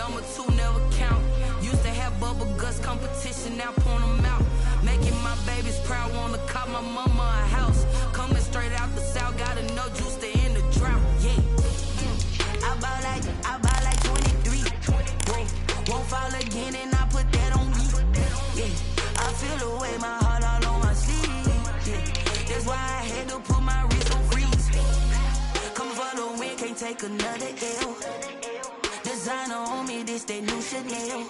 Number two never count. Used to have bubble guts competition, now point them out. Making my babies proud, wanna cop my mama a house. Coming straight out the south, gotta know juice to end the drought. Yeah. I buy like 23. Whoa. Won't fall again and I put that on me. Yeah. I feel the way, my heart all on my sleeve. Yeah. That's why I had to put my wrist on freeze. Come for the win, can't take another L. Designer on me, this that new Chanel.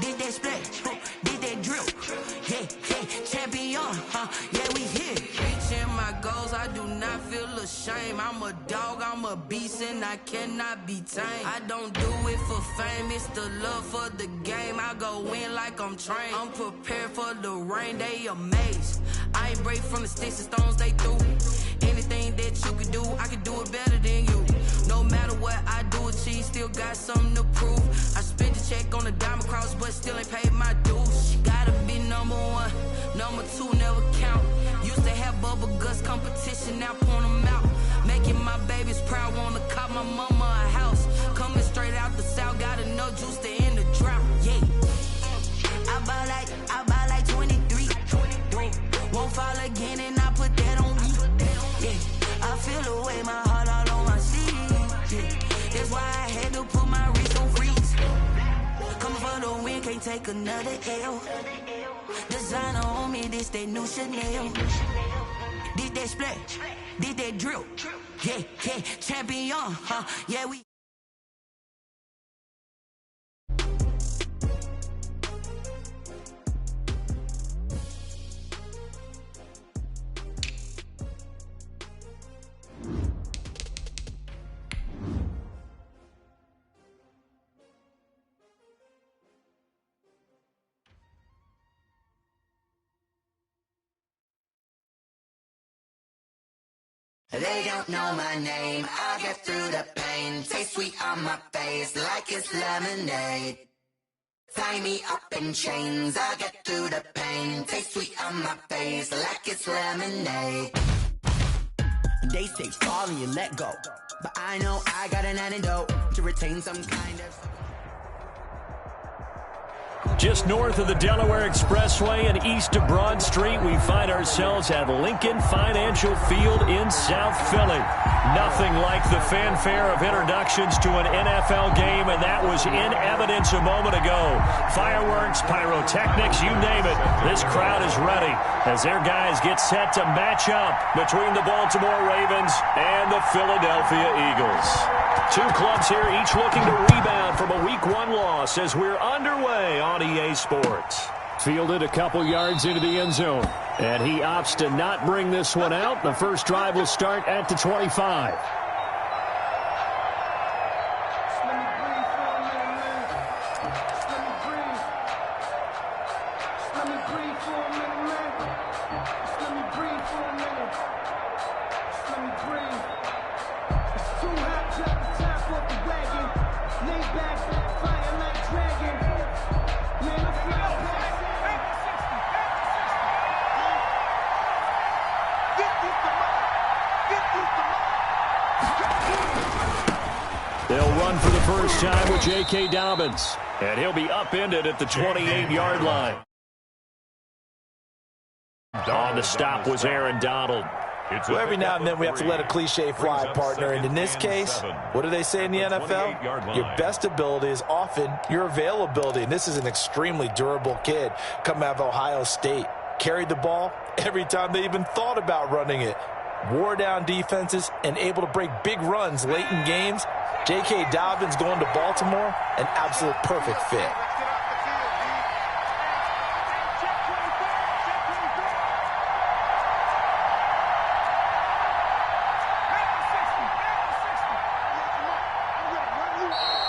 Did that splash, did that drill. Yeah, champion, yeah, we here. Reaching my goals, I do not feel ashamed. I'm a dog, I'm a beast, and I cannot be tamed. I don't do it for fame, it's the love for the game. I go in like I'm trained. I'm prepared for the rain, they amazed. I ain't break from the sticks and stones they threw. Anything that you can do, I can do it better than you. No matter what I do, achieve, still got something to prove. I spent the check on the diamond cross, but still ain't paid my dues. Gotta be number one, number two never count. Used to have bubble guts competition, now point them out. Making my babies proud, wanna cop my mama a house. Coming straight out the south, gotta know juice to end the drought. Yeah. I buy like 23. Won't fall again and I put that on me. Yeah. I feel the way, my heart all on my sleeve. Yeah. That's why I had to put my wrist on freeze. Coming for the win, can't take another L. Designer on me, this that new Chanel. Did that splash, did that drill. Yeah, champion, yeah, we. They don't know my name, I get through the pain. Taste sweet on my face like it's lemonade. Tie me up in chains, I get through the pain. Taste sweet on my face like it's lemonade. They say fall and you let go, but I know I got an antidote to retain some kind of... Just north of the Delaware Expressway and east of Broad Street, we find ourselves at Lincoln Financial Field in South Philly. Nothing like the fanfare of introductions to an NFL game, and that was in evidence a moment ago. Fireworks, pyrotechnics, you name it. This crowd is ready as their guys get set to match up between the Baltimore Ravens and the Philadelphia Eagles. Two clubs here, each looking to rebound from a Week 1 loss as we're underway on EA Sports. Fielded a couple yards into the end zone, and he opts to not bring this one out. The first drive will start at the 25. They'll run for the first time with J.K. Dobbins, and he'll be upended at the 28-yard line. On the stop was Aaron Donald. Well, every now and then we have to let a cliche fly, partner. And in this case, what do they say in the NFL? Your best ability is often your availability. And this is an extremely durable kid coming out of Ohio State. Carried the ball every time they even thought about running it. Wore down defenses and able to break big runs late in games. J.K. Dobbins going to Baltimore, an absolute perfect fit.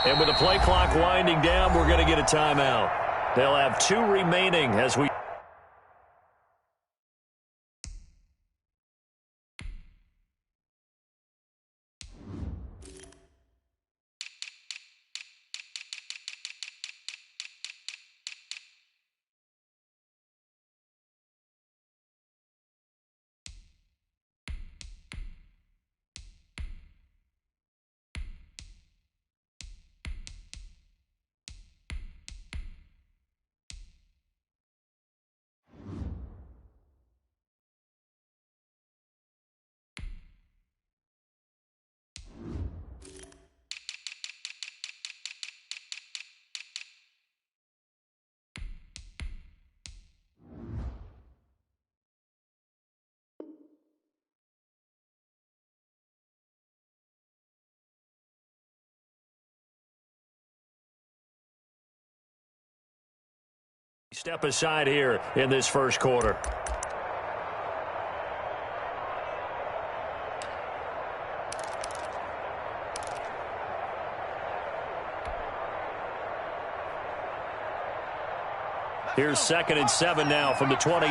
And with the play clock winding down, we're going to get a timeout. They'll have 2 remaining as we... Step aside here in this first quarter. Here's 2nd and 7 now from the 28.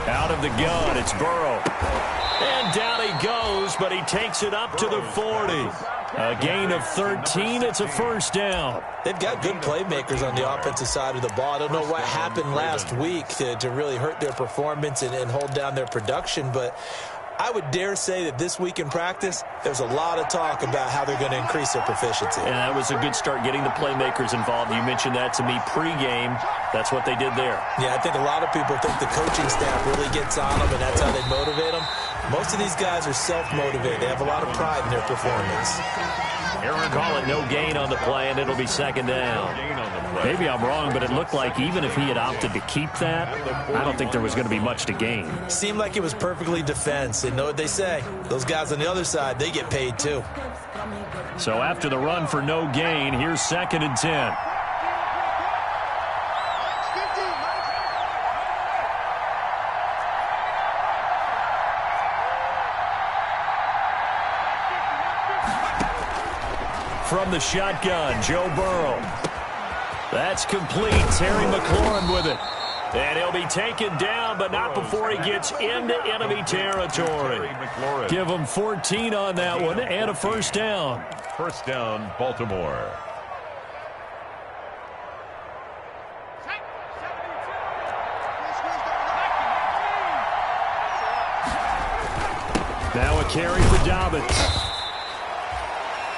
Out of the gun, it's Burrow. And down he goes, but he takes it up to the 40. A gain of 13. It's a first down. They've got good playmakers on the offensive side of the ball. I don't know what happened last week to really hurt their performance and hold down their production, but I would dare say that this week in practice, there's a lot of talk about how they're going to increase their proficiency. And that was a good start, getting the playmakers involved. You mentioned that to me pregame. That's what they did there. Yeah, I think a lot of people think the coaching staff really gets on them, and that's how they motivate them. Most of these guys are self-motivated. They have a lot of pride in their performance. Call it no gain on the play, and it'll be 2nd down. Maybe I'm wrong, but it looked like even if he had opted to keep that, I don't think there was going to be much to gain. Seemed like it was perfectly defense. And know what they say? Those guys on the other side, they get paid too. So after the run for no gain, here's 2nd and 10. From the shotgun, Joe Burrow. That's complete. Terry McLaurin with it. And he'll be taken down, but not before he gets into enemy territory. Give him 14 on that one and a first down. First down, Baltimore. Now a carry for Dobbins.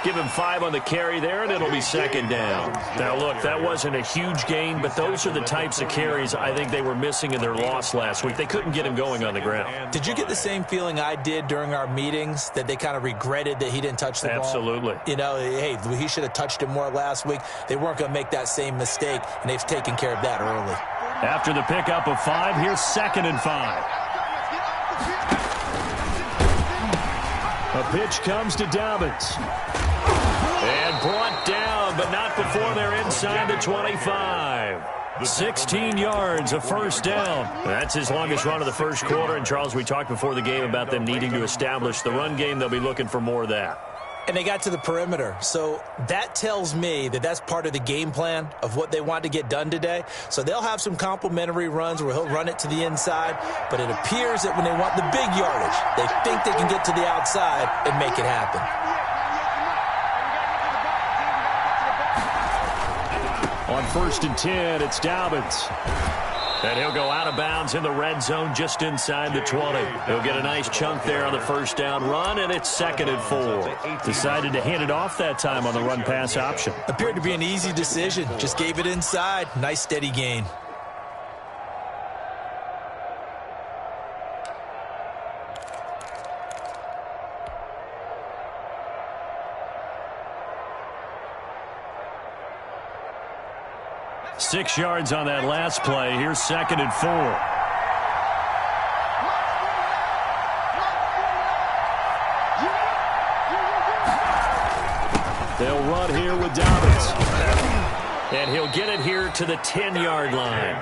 Give him 5 on the carry there, and it'll be 2nd down. Now, look, that wasn't a huge gain, but those are the types of carries I think they were missing in their loss last week. They couldn't get him going on the ground. Did you get the same feeling I did during our meetings, that they kind of regretted that he didn't touch the ball? Absolutely. You know, hey, he should have touched it more last week. They weren't going to make that same mistake, and they've taken care of that early. After the pickup of 5, here's 2nd and 5. A pitch comes to Dobbins. And brought down, but not before they're inside the 25. 16 yards, a first down. That's his longest run of the first quarter. And, Charles, we talked before the game about them needing to establish the run game. They'll be looking for more of that. And they got to the perimeter. So that tells me that that's part of the game plan of what they want to get done today. So they'll have some complimentary runs where he'll run it to the inside. But it appears that when they want the big yardage, they think they can get to the outside and make it happen. On 1st and 10, it's Dobbins. And he'll go out of bounds in the red zone just inside the 20. He'll get a nice chunk there on the first down run, and it's 2nd and 4. Decided to hand it off that time on the run-pass option. Appeared to be an easy decision. Just gave it inside. Nice steady gain. Six yards on that last play. Here's 2nd and 4. They'll run here with Dobbins. And he'll get it here to the 10-yard line.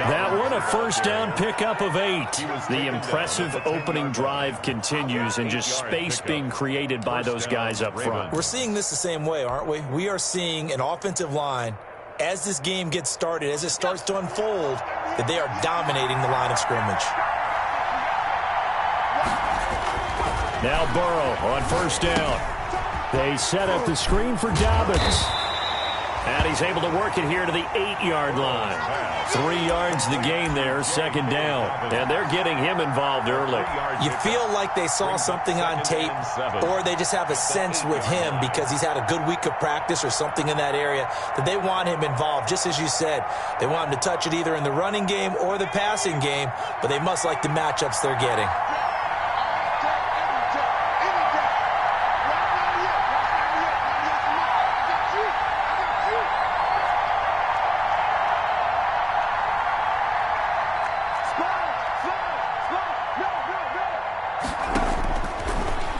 That one, a first down pickup of 8. The impressive opening drive continues, and just space being created by those guys up front. We're seeing this the same way, aren't we? We are seeing an offensive line, as this game gets started, as it starts to unfold, that they are dominating the line of scrimmage. Now Burrow on first down. They set up the screen for Dobbins. And he's able to work it here to the 8-yard line. 3 yards the gain there, 2nd down. And they're getting him involved early. You feel like they saw something on tape, or they just have a sense with him because he's had a good week of practice or something in that area that they want him involved. Just as you said, they want him to touch it either in the running game or the passing game, but they must like the matchups they're getting.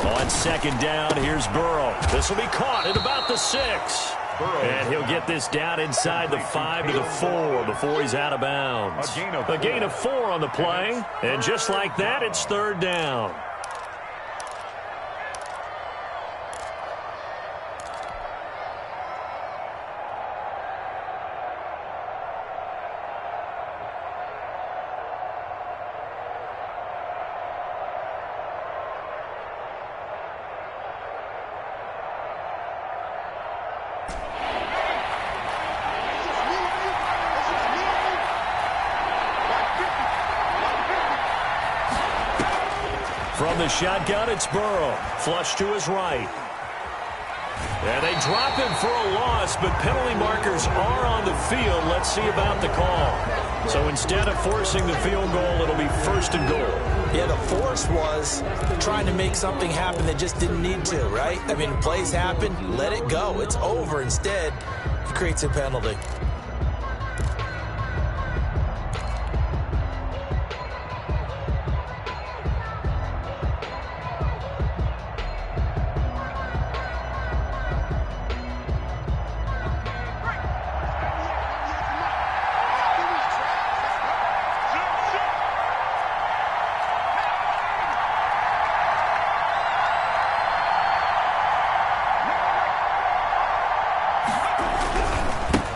On second down, here's Burrow. This will be caught at about the 6. And he'll get this down inside the 5 to the 4 before he's out of bounds. A gain of 4 on the play. And just like that, it's third down. From the shotgun, it's Burrow. Flush to his right. And they drop him for a loss, but penalty markers are on the field. Let's see about the call. So instead of forcing the field goal, it'll be first and goal. Yeah, the force was trying to make something happen that just didn't need to, right? I mean, plays happen, let it go. It's over. Instead, he creates a penalty.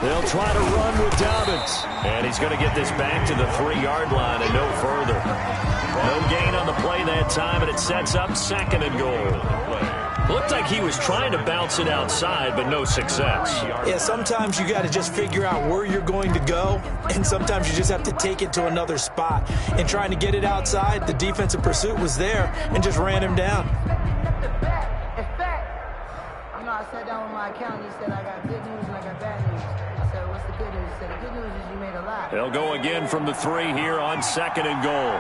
They'll try to run with Dobbins. And he's going to get this back to the 3-yard line and no further. No gain on the play that time, and it sets up second and goal. Looked like he was trying to bounce it outside, but no success. Yeah, sometimes you got to just figure out where you're going to go, and sometimes you just have to take it to another spot. And trying to get it outside, the defensive pursuit was there and just ran him down. I sat down with my accountant. He said, I got good news and I got bad news. I said, what's the good news? He said, the good news is you made a lot. They'll go again from the 3 here on second and goal.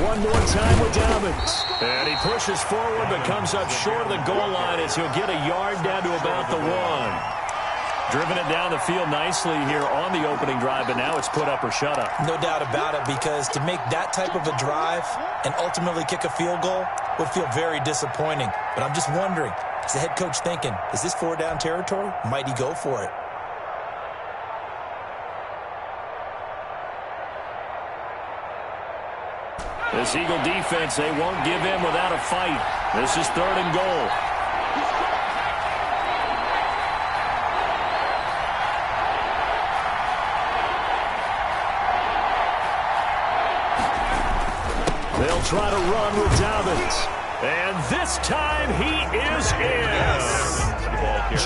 One more time with Dobbins. And he pushes forward but comes up short of the goal line as he'll get a yard down to about the 1. Driven it down the field nicely here on the opening drive, but now it's put up or shut up. No doubt about it, because to make that type of a drive and ultimately kick a field goal would feel very disappointing. But I'm just wondering, is the head coach thinking, is this 4-down territory? Might he go for it? This Eagle defense, they won't give in without a fight. This is third and goal. They'll try to run with Dobbins. And this time he is in.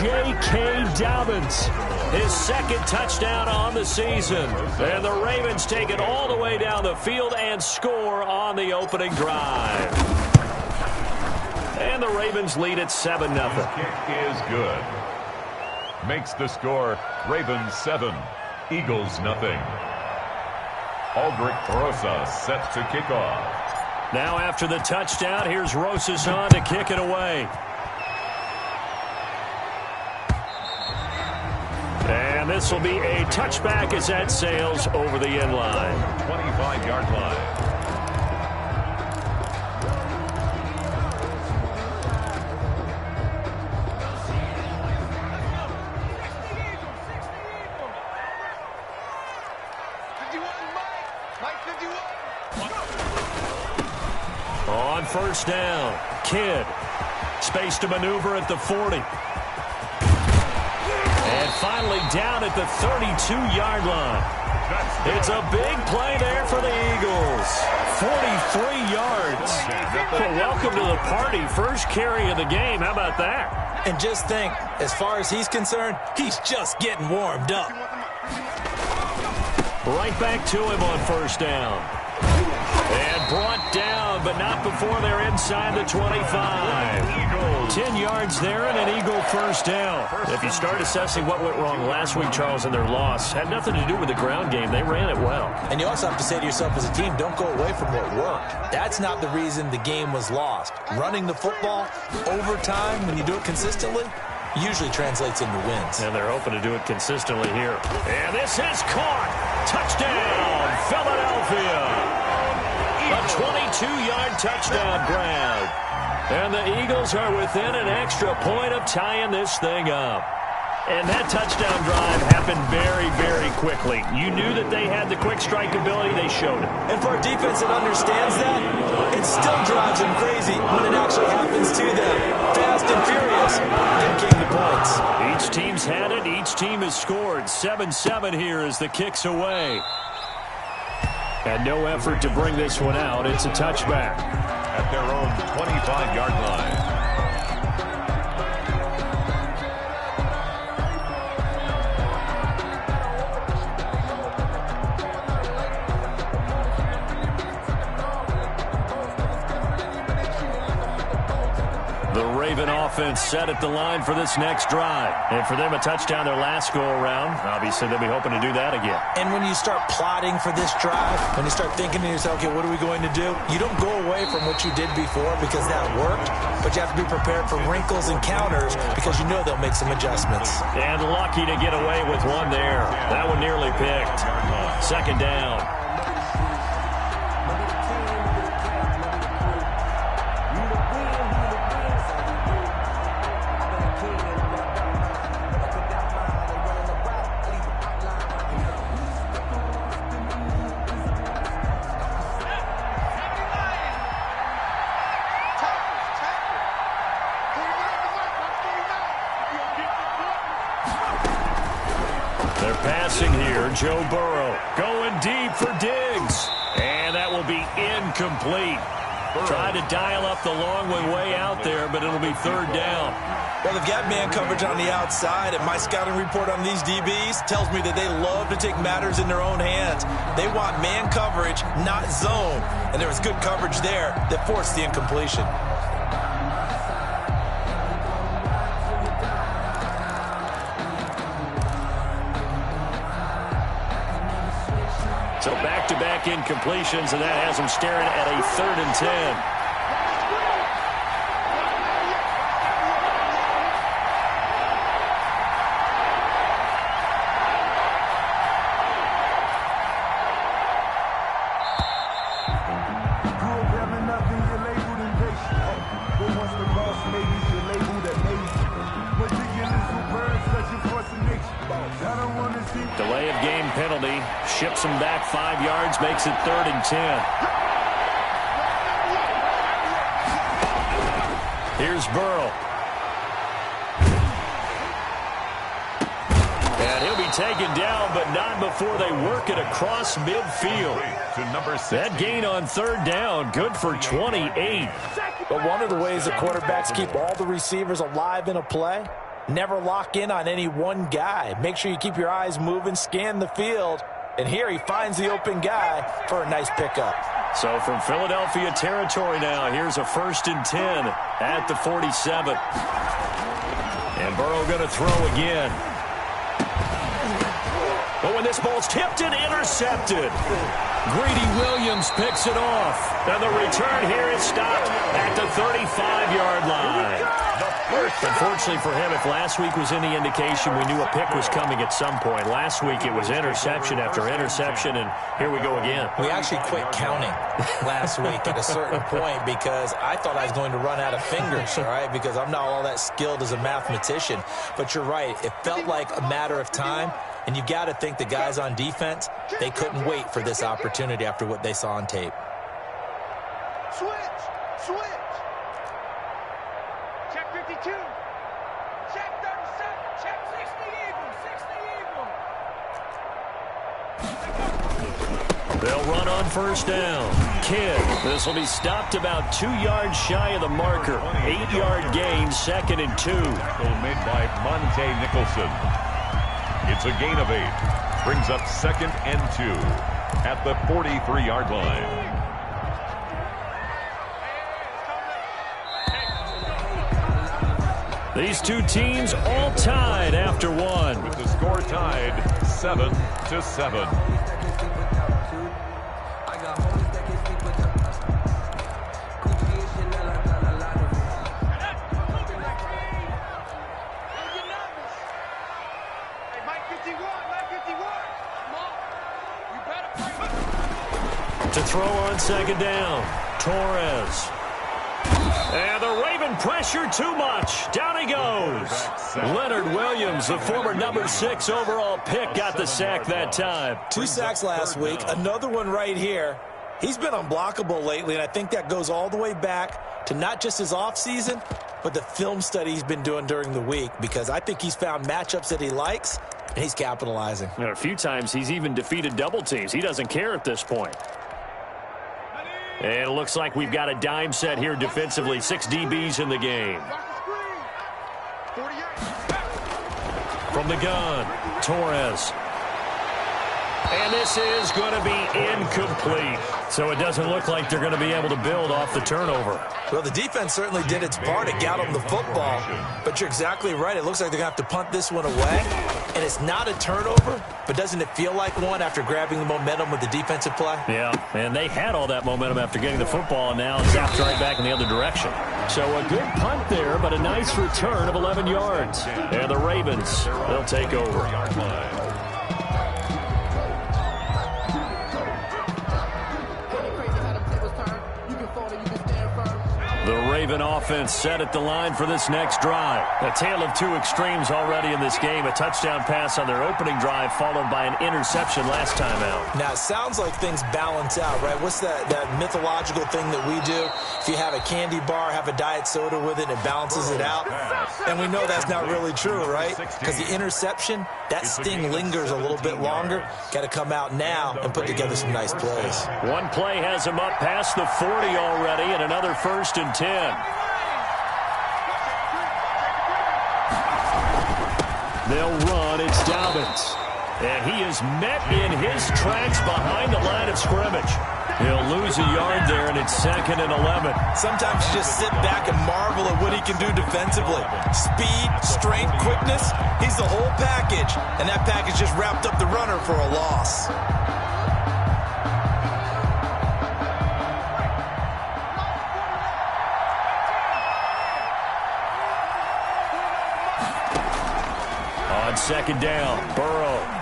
J.K. Dobbins, his second touchdown on the season. And the Ravens take it all the way down the field and score on the opening drive. And the Ravens lead at 7-0. Kick is good. Makes the score Ravens 7, Eagles 0. Aldrich Rosas set to kick off. Now after the touchdown, here's Rosas on to kick it away. And this will be a touchback as that sails over the end line. 25-yard line. On first down, Kidd. Space to maneuver at the 40. And finally down at the 32-yard line. It's a big play there for the Eagles. 43 yards. Well, welcome to the party. First carry of the game. How about that? And just think, as far as he's concerned, he's just getting warmed up. Right back to him on first down. And brought down, but not before they're inside the 25. 10 yards there and an Eagle first down. If you start assessing what went wrong last week, Charles, in their loss, had nothing to do with the ground game. They ran it well. And you also have to say to yourself as a team, don't go away from what worked. That's not the reason the game was lost. Running the football, overtime, when you do it consistently, usually translates into wins. And they're hoping to do it consistently here. And this is caught. Touchdown, Philadelphia. A 22-yard touchdown grab. And the Eagles are within an extra point of tying this thing up. And that touchdown drive happened very, very quickly. You knew that they had the quick strike ability. They showed it. And for a defense that understands that, it still drives them crazy when it actually happens to them. Fast and furious, then came the points. Each team's had it. Each team has scored. 7-7 here as the kick's away. And no effort to bring this one out. It's a touchback. At their own 25-yard line. The Raven offense set at the line for this next drive. And for them, a touchdown their last go-around. Obviously, they'll be hoping to do that again. And when you start plotting for this drive, when you start thinking to yourself, okay, what are we going to do? You don't go away from what you did before because that worked, but you have to be prepared for wrinkles and counters because you know they'll make some adjustments. And lucky to get away with one there. That one nearly picked. Second down. Joe Burrow going deep for Diggs. And that will be incomplete. Trying to dial up the long way out there, but it'll be third down. Well, they've got man coverage on the outside, and my scouting report on these DBs tells me that they love to take matters in their own hands. They want man coverage, not zone. And there was good coverage there that forced the incompletion. So back-to-back incompletions, and that has them staring at a 3rd and 10. Delay of game penalty. Ships him back 5 yards, makes it 3rd and 10. Here's Burrow. And he'll be taken down, but not before they work it across midfield. That gain on 3rd down, good for 28. But one of the ways that quarterbacks keep all the receivers alive in a play, never lock in on any one guy. Make sure you keep your eyes moving, scan the field. And here he finds the open guy for a nice pickup. So from Philadelphia territory now, here's a 1st and 10 at the 47. And Burrow going to throw again. But when this ball's tipped and intercepted, Greedy Williams picks it off. And the return here is stopped at the 35-yard line. Unfortunately for him, if last week was any indication, we knew a pick was coming at some point. Last week it was interception after interception, and here we go again. We actually quit counting last week at a certain point because I thought I was going to run out of fingers, all right, because I'm not all that skilled as a mathematician. But you're right. It felt like a matter of time, and you got to think the guys on defense, they couldn't wait for this opportunity after what they saw on tape. Switch! Check 52. Check 37. Check 60 Eagles. They'll run on 1st down. Kidd. This will be stopped about 2 yards shy of the marker. 8-yard gain, 2nd and 2. Made by Monte Nicholson. It's a gain of 8. Brings up 2nd and 2 at the 43-yard line. These two teams all tied after one. With the score tied 7-7. To throw on second down, Torres. And the Raven pressure too much. Down he goes. Leonard Williams, the former number 6 overall pick, got the sack that time. 2 sacks last week, another one right here. He's been unblockable lately, and I think that goes all the way back to not just his offseason, but the film study he's been doing during the week, because I think he's found matchups that he likes, and he's capitalizing. A few times he's even defeated double teams. He doesn't care at this point. And it looks like we've got a dime set here defensively. 6 DBs in the game. From the gun, Torres. And this is going to be incomplete. So it doesn't look like they're going to be able to build off the turnover. Well, the defense certainly did its part to get them the football. But you're exactly right. It looks like they're going to have to punt this one away. And it's not a turnover, but doesn't it feel like one after grabbing the momentum with the defensive play? Yeah, and they had all that momentum after getting the football, and now zapped right back in the other direction. So a good punt there, but a nice return of 11 yards. And the Ravens, they'll take over. The Raven offense set at the line for this next drive. A tale of 2 extremes already in this game. A touchdown pass on their opening drive, followed by an interception last time out. Now, it sounds like things balance out, right? What's that mythological thing that we do? If you have a candy bar, have a diet soda with it, it balances it out. And we know that's not really true, right? Because the interception, that sting lingers a little bit longer. Got to come out now and put together some nice plays. One play has him up past the 40 already, and another 1st and 10. They'll run. It's Dobbins. And he is met in his tracks behind the line of scrimmage. He'll lose a yard there, and it's 2nd and 11. Sometimes you just sit back and marvel at what he can do defensively. Speed, strength, quickness. He's the whole package. And that package just wrapped up the runner for a loss. On second down, Burrow.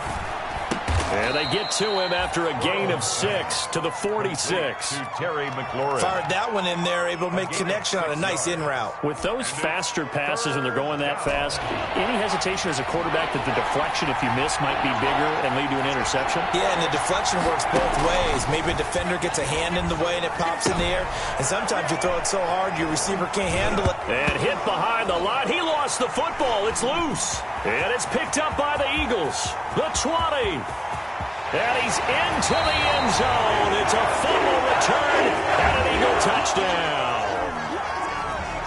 And they get to him after a gain of 6 to the 46. To Terry McLaurin. Fired that one in there, able to make connection on a nice in route. With those faster passes and they're going that fast, any hesitation as a quarterback that the deflection, if you miss, might be bigger and lead to an interception? Yeah, and the deflection works both ways. Maybe a defender gets a hand in the way and it pops in the air. And sometimes you throw it so hard your receiver can't handle it. And hit behind the line. He lost the football. It's loose. And it's picked up by the Eagles. The 20. And he's into the end zone. It's a fumble return and an Eagle touchdown.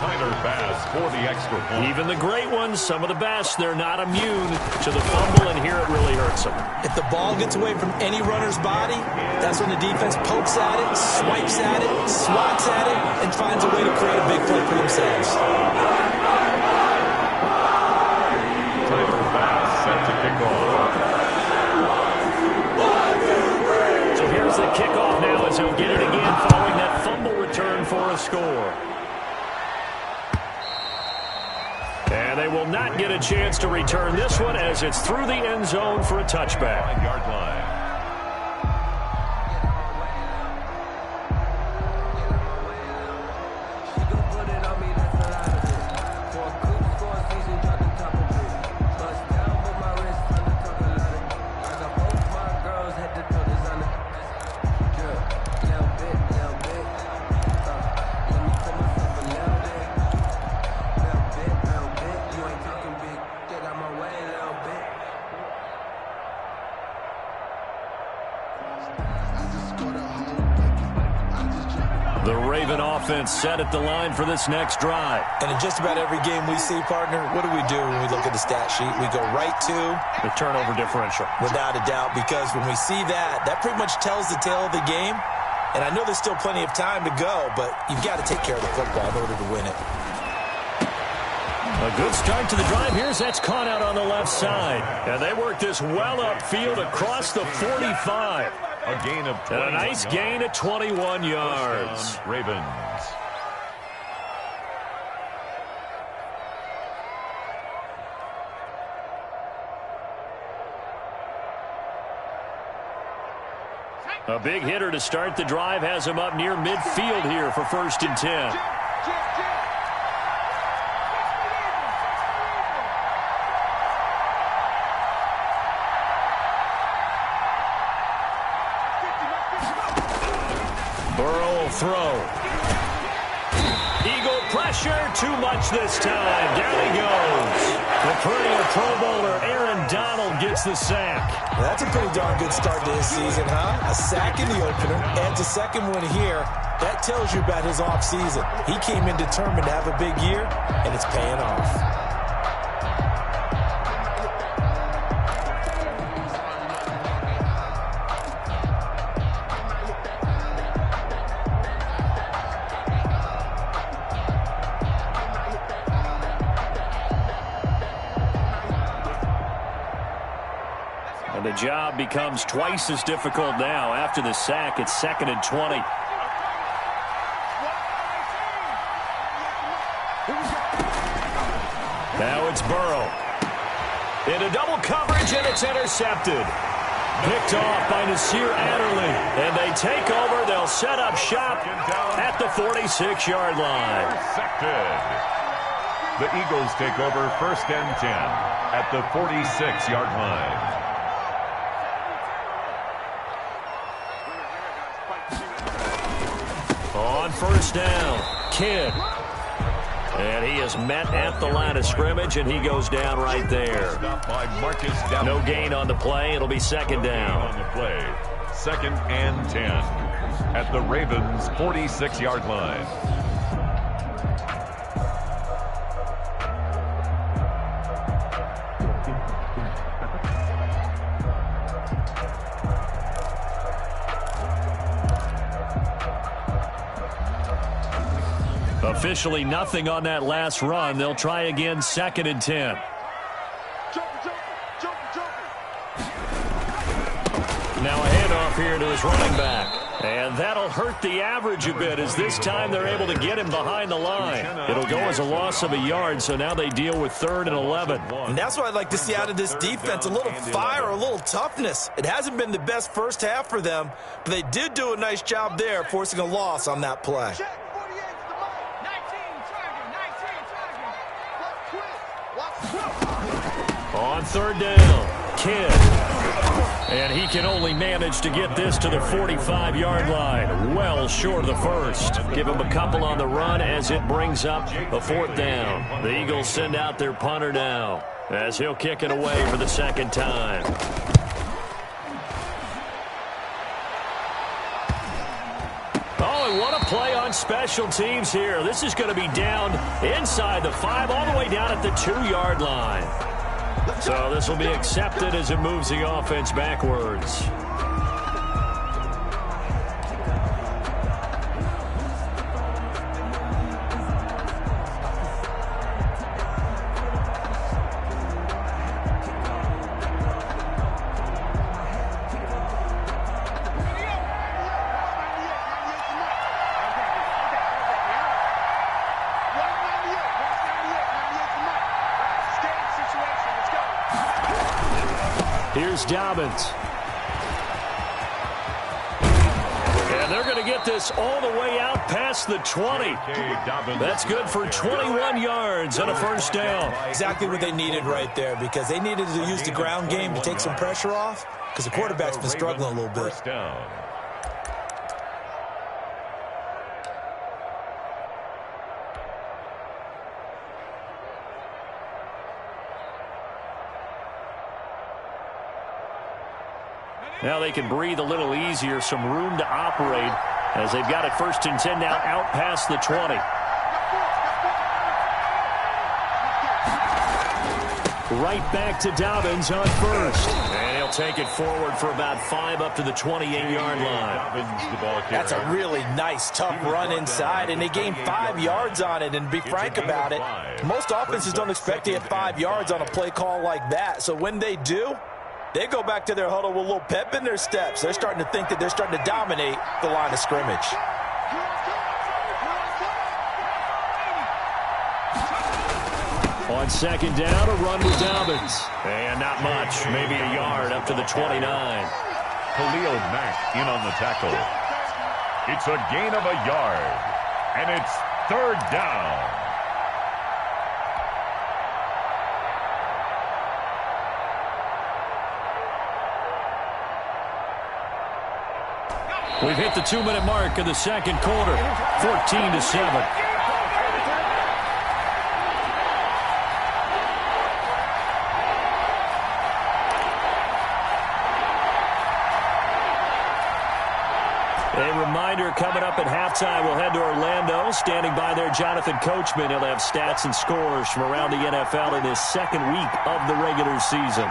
Tyler Bass for the extra point. Even the great ones, some of the best, they're not immune to the fumble, and here it really hurts them. If the ball gets away from any runner's body, that's when the defense pokes at it, swipes at it, swats at it, and finds a way to create a big play for themselves. Tyler Bass set to kick off. Here's the kickoff now as he'll get it again following that fumble return for a score. And they will not get a chance to return this one as it's through the end zone for a touchback. 5-yard line. The Raven offense set at the line for this next drive. And in just about every game we see, partner, what do when we look at the stat sheet? We go right to the turnover differential. Without a doubt, because when we see that, that pretty much tells the tale of the game. And I know there's still plenty of time to go, but you've got to take care of the football in order to win it. A good start to the drive. That's caught out on the left side. And they work this well upfield across the 45. A gain of 20. And a nice gain of 21 yards. Ravens. A big hitter to start the drive has him up near midfield here for 1st and 10. Burrow will throw. Eagle pressure, too much this time. Down he goes. The perennial Pro Bowler Aaron Donald gets the sack. That's a pretty darn good start to his season, huh? A sack in the opener, adds a second one here. That tells you about his offseason. He came in determined to have a big year, and it's paying off. And the job becomes twice as difficult now. After the sack, it's 2nd and 20. Now it's Burrow. Into double coverage, and it's intercepted. Picked off by Nasir Adderley. And they take over. They'll set up shop at the 46-yard line. The Eagles take over 1st and 10 at the 46-yard line. On 1st down, Kidd. And he is met at the line of scrimmage, and he goes down right there. No gain on the play. It'll be 2nd down. On the play, 2nd and 10 at the Ravens' 46-yard line. Officially nothing on that last run. They'll try again 2nd and 10. Now a handoff here to his running back. And that'll hurt the average a bit as this time they're able to get him behind the line. It'll go as a loss of a yard, so now they deal with 3rd and 11. And that's what I'd like to see out of this defense, a little fire, a little toughness. It hasn't been the best first half for them, but they did do a nice job there forcing a loss on that play. On 3rd down, Kidd. And he can only manage to get this to the 45-yard line. Well short of the first. Give him a couple on the run as it brings up a 4th down. The Eagles send out their punter now as he'll kick it away for the 2nd time. Oh, and what a play on special teams here. This is going to be down inside the 5, all the way down at the 2-yard line. So this will be accepted as it moves the offense backwards. Here's Dobbins. And they're going to get this all the way out past the 20. That's good for 21 yards and a 1st down. Exactly what they needed right there, because they needed to use the ground game to take some pressure off, because the quarterback's been struggling a little bit. Now they can breathe a little easier, some room to operate as they've got it 1st and 10 now out past the 20. Right back to Dobbins on 1st. And he'll take it forward for about 5 up to the 28-yard line. That's a really nice, tough run inside, and they gained 5 yards on it. And to be frank about it, most offenses don't expect to get 5 yards on a play call like that. So when they do, they go back to their huddle with a little pep in their steps. They're starting to think that they're starting to dominate the line of scrimmage. On 2nd down, a run with Dobbins. And not much, maybe a yard up to the 29. Khalil Mack in on the tackle. It's a gain of a yard, and it's third down. We've hit the 2-minute mark of the second quarter, 14-7. A reminder coming up at halftime, we'll head to Orlando. Standing by there, Jonathan Coachman. He'll have stats and scores from around the NFL in his second week of the regular season.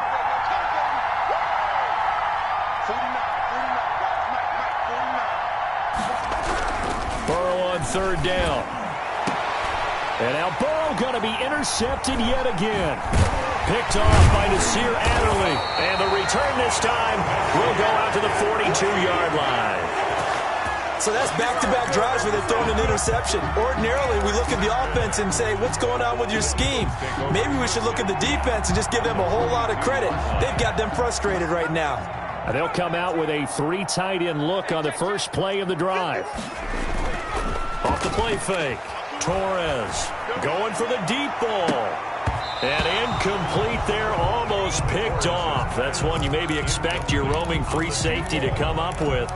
Burrow on third down. And now Burrow going to be intercepted yet again. Picked off by Nasir Adderley. And the return this time will go out to the 42-yard line. So that's back-to-back drives where they're throwing an interception. Ordinarily, we look at the offense and say, what's going on with your scheme? Maybe we should look at the defense and just give them a whole lot of credit. They've got them frustrated right now. And they'll come out with a 3 tight end look on the first play of the drive. Off the play fake. Torres going for the deep ball. And incomplete there, almost picked off. That's one you maybe expect your roaming free safety to come up with.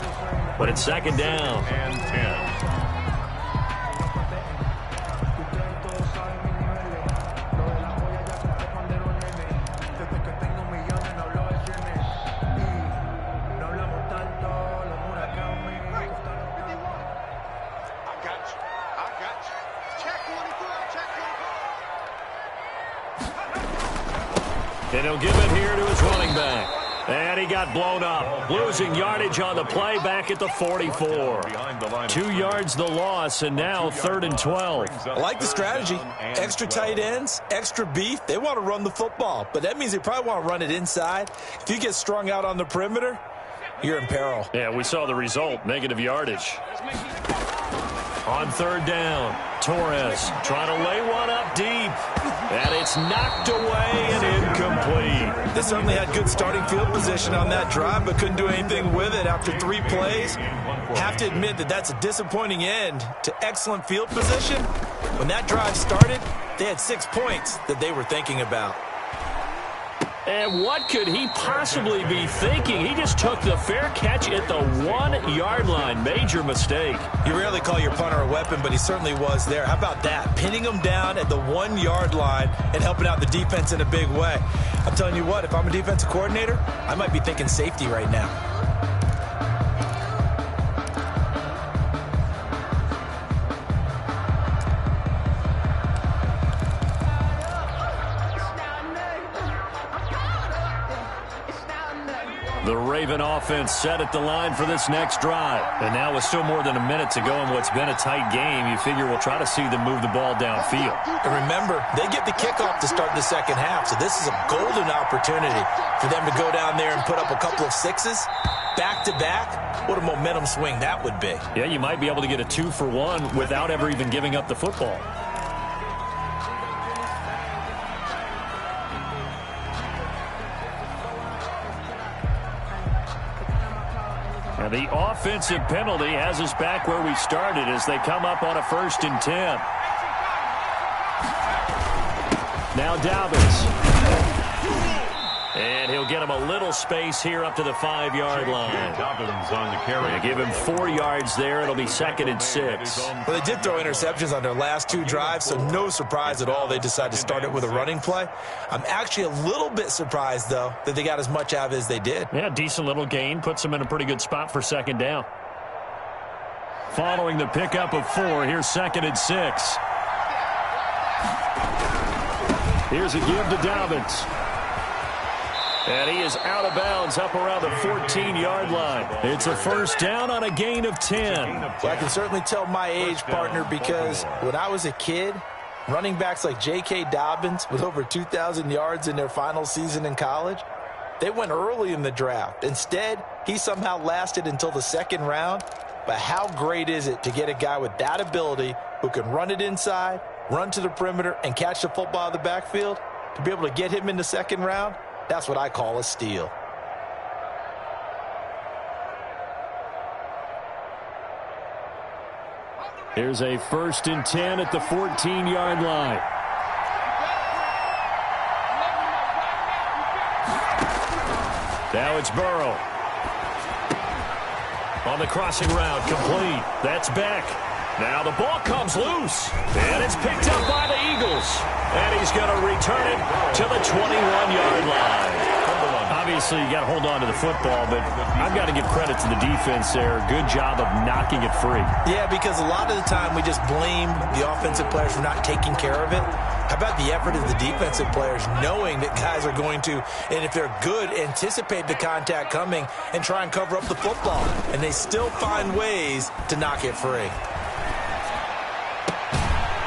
But it's second down. And 10. And he'll give it here to his running back. And he got blown up. Losing yardage on the play back at the 44. 2 yards the loss, and now 3rd and 12. I like the strategy. Extra tight ends, extra beef. They want to run the football, but that means they probably want to run it inside. If you get strung out on the perimeter, you're in peril. Yeah, we saw the result, negative yardage. On third down, Torres trying to lay one up deep. And it's knocked away and incomplete. They certainly had good starting field position on that drive, but couldn't do anything with it after 3 plays. Have to admit that that's a disappointing end to excellent field position. When that drive started, they had 6 points that they were thinking about. And what could he possibly be thinking? He just took the fair catch at the 1-yard line. Major mistake. You rarely call your punter a weapon, but he certainly was there. How about that? Pinning him down at the 1-yard line and helping out the defense in a big way. I'm telling you what, if I'm a defensive coordinator, I might be thinking safety right now. The Raven offense set at the line for this next drive. And now with still more than a minute to go in what's been a tight game, you figure we'll try to see them move the ball downfield. And remember, they get the kickoff to start the second half, so this is a golden opportunity for them to go down there and put up a couple of sixes back-to-back. What a momentum swing that would be. Yeah, you might be able to get a 2-for-1 without ever even giving up the football. And the offensive penalty has us back where we started as they come up on a 1st and 10. Now Dobbins. And he'll get him a little space here up to the 5-yard line. Dobbins on the carry. They give him 4 yards there. It'll be 2nd and 6. Well, they did throw interceptions on their last 2 drives, so no surprise at all they decided to start it with a running play. I'm actually a little bit surprised, though, that they got as much out of it as they did. Yeah, decent little gain. Puts them in a pretty good spot for 2nd down. Following the pickup of 4, here's 2nd and 6. Here's a give to Dobbins. And he is out of bounds up around the 14-yard line. It's a 1st down on a gain of 10. Well, I can certainly tell my age, partner, because when I was a kid, running backs like J.K. Dobbins with over 2,000 yards in their final season in college, they went early in the draft. Instead, he somehow lasted until the 2nd round. But how great is it to get a guy with that ability who can run it inside, run to the perimeter, and catch the football in the backfield? To be able to get him in the 2nd round, that's what I call a steal. Here's a 1st and 10 at the 14-yard line. Now it's Burrow. On the crossing route, complete. That's Beck. Now the ball comes loose. And it's picked up by the Eagles. And he's going to return it to the 21-yard line. Obviously, you got to hold on to the football, but I've got to give credit to the defense there. Good job of knocking it free. Yeah, because a lot of the time we just blame the offensive players for not taking care of it. How about the effort of the defensive players knowing that guys are going to, and if they're good, anticipate the contact coming and try and cover up the football. And they still find ways to knock it free.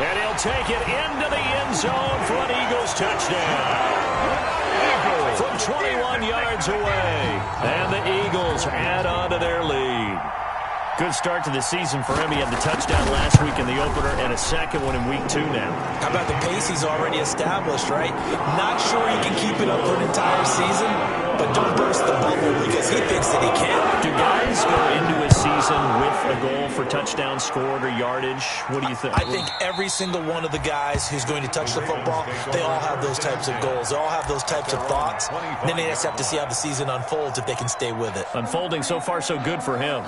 And he'll take it into the end zone for an Eagles touchdown. From 21 yards away. And the Eagles add on to their lead. Good start to the season for him. He had the touchdown last week in the opener and a second one in week 2 now. How about the pace he's already established, right? Not sure he can keep it up for an entire season, but don't burst the bubble because he thinks that he can. Do guys go into a season with a goal for touchdowns scored or yardage? What do you think? I think every single one of the guys who's going to touch the football, they all have those types of goals. They all have those types of thoughts. And then they just have to see how the season unfolds if they can stay with it. Unfolding so far so good for him.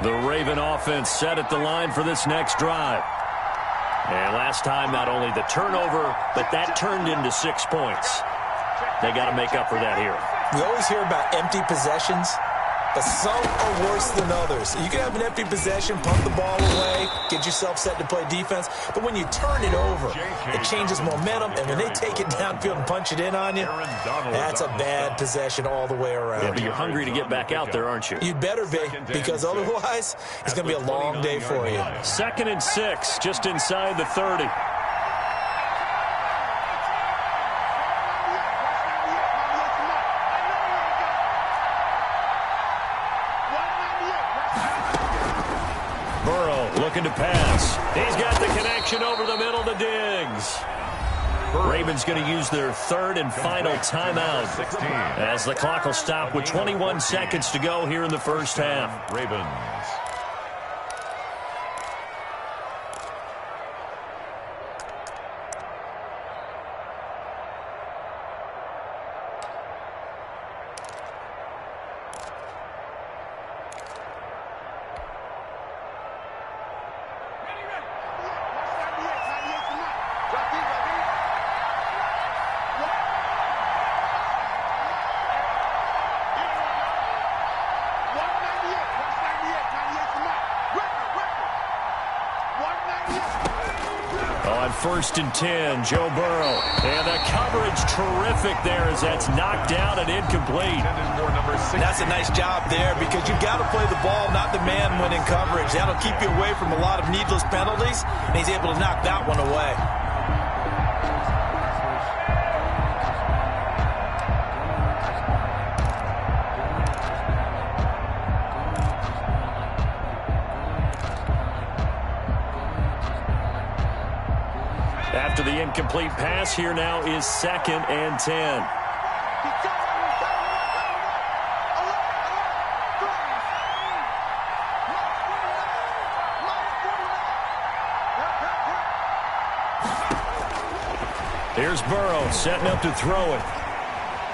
The Raven offense set at the line for this next drive. And last time, not only the turnover, but that turned into 6 points. They got to make up for that here. We always hear about empty possessions, but some are worse than others. You can have an empty possession, pump the ball away, get yourself set to play defense, but when you turn it over, it changes momentum, and when they take it downfield and punch it in on you, that's a bad possession all the way around. Yeah, but you're hungry to get back out there, aren't you? You'd better be, because otherwise, it's going to be a long day for you. 2nd and 6, just inside the 30. Looking to pass. He's got the connection over the middle to Diggs. Ravens going to use their 3rd and final timeout as the clock will stop with 21 seconds to go here in the first half. Ravens. On 1st and 10, Joe Burrow. And the coverage terrific there as that's knocked down and incomplete. That's a nice job there because you've got to play the ball, not the man when in coverage. That'll keep you away from a lot of needless penalties, and he's able to knock that one away. After the incomplete pass, here now is 2nd and 10. Here's Burrow setting up to throw it.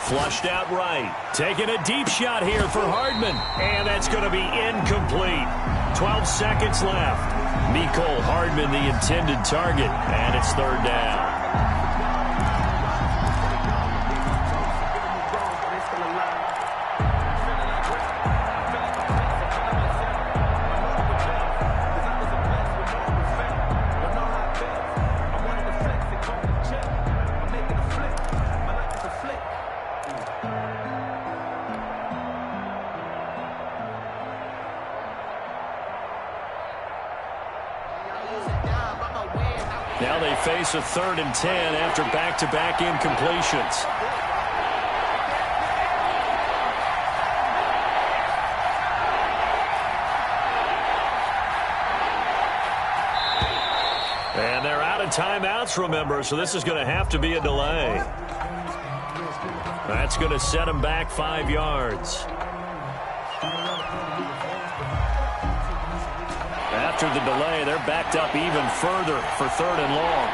Flushed out right. Taking a deep shot here for Hardman. And that's going to be incomplete. 12 seconds left. Mecole Hardman, the intended target, and it's 3rd down. Now they face a 3rd and 10 after back-to-back incompletions. And they're out of timeouts, remember, so this is going to have to be a delay. That's going to set them back 5 yards. After the delay, they're backed up even further for 3rd and long.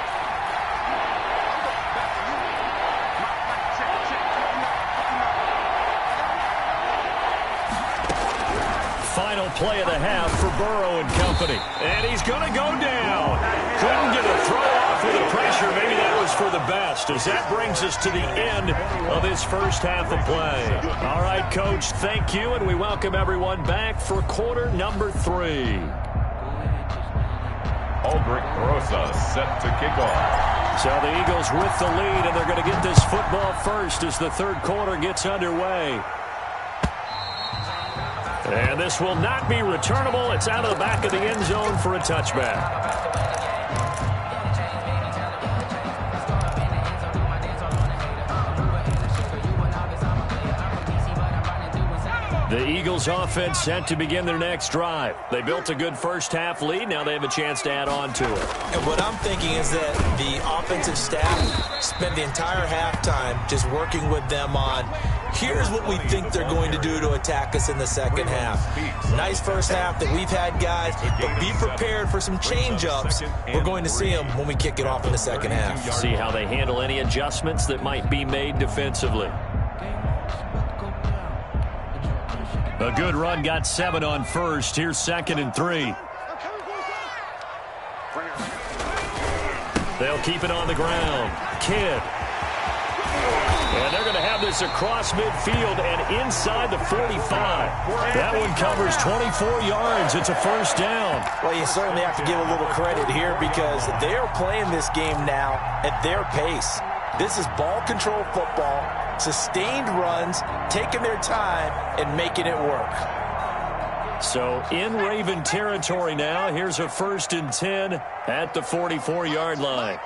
Final play of the half for Burrow and company. And he's going to go down. Couldn't get a throw off with the pressure. Maybe that was for the best, as that brings us to the end of this first half of play. All right, Coach, thank you, and we welcome everyone back for quarter number 3. Aldrich Rosa set to kick off. So the Eagles with the lead, and they're going to get this football first as the 3rd quarter gets underway. And this will not be returnable. It's out of the back of the end zone for a touchback. The Eagles offense set to begin their next drive. They built a good first half lead. Now they have a chance to add on to it. And what I'm thinking is that the offensive staff spent the entire halftime just working with them on, here's what we think they're going to do to attack us in the second half. Nice first half that we've had, guys, but be prepared for some change-ups. We're going to see them when we kick it off in the second half. See how they handle any adjustments that might be made defensively. A good run, got 7 on first. Here's 2nd and 3. They'll keep it on the ground. Kidd. And they're going to have this across midfield and inside the 45. That one covers 24 yards. It's a first down. Well, you certainly have to give a little credit here because they are playing this game now at their pace. This is ball control football, sustained runs, taking their time, and making it work. So in Raven territory now, here's a 1st and 10 at the 44-yard line.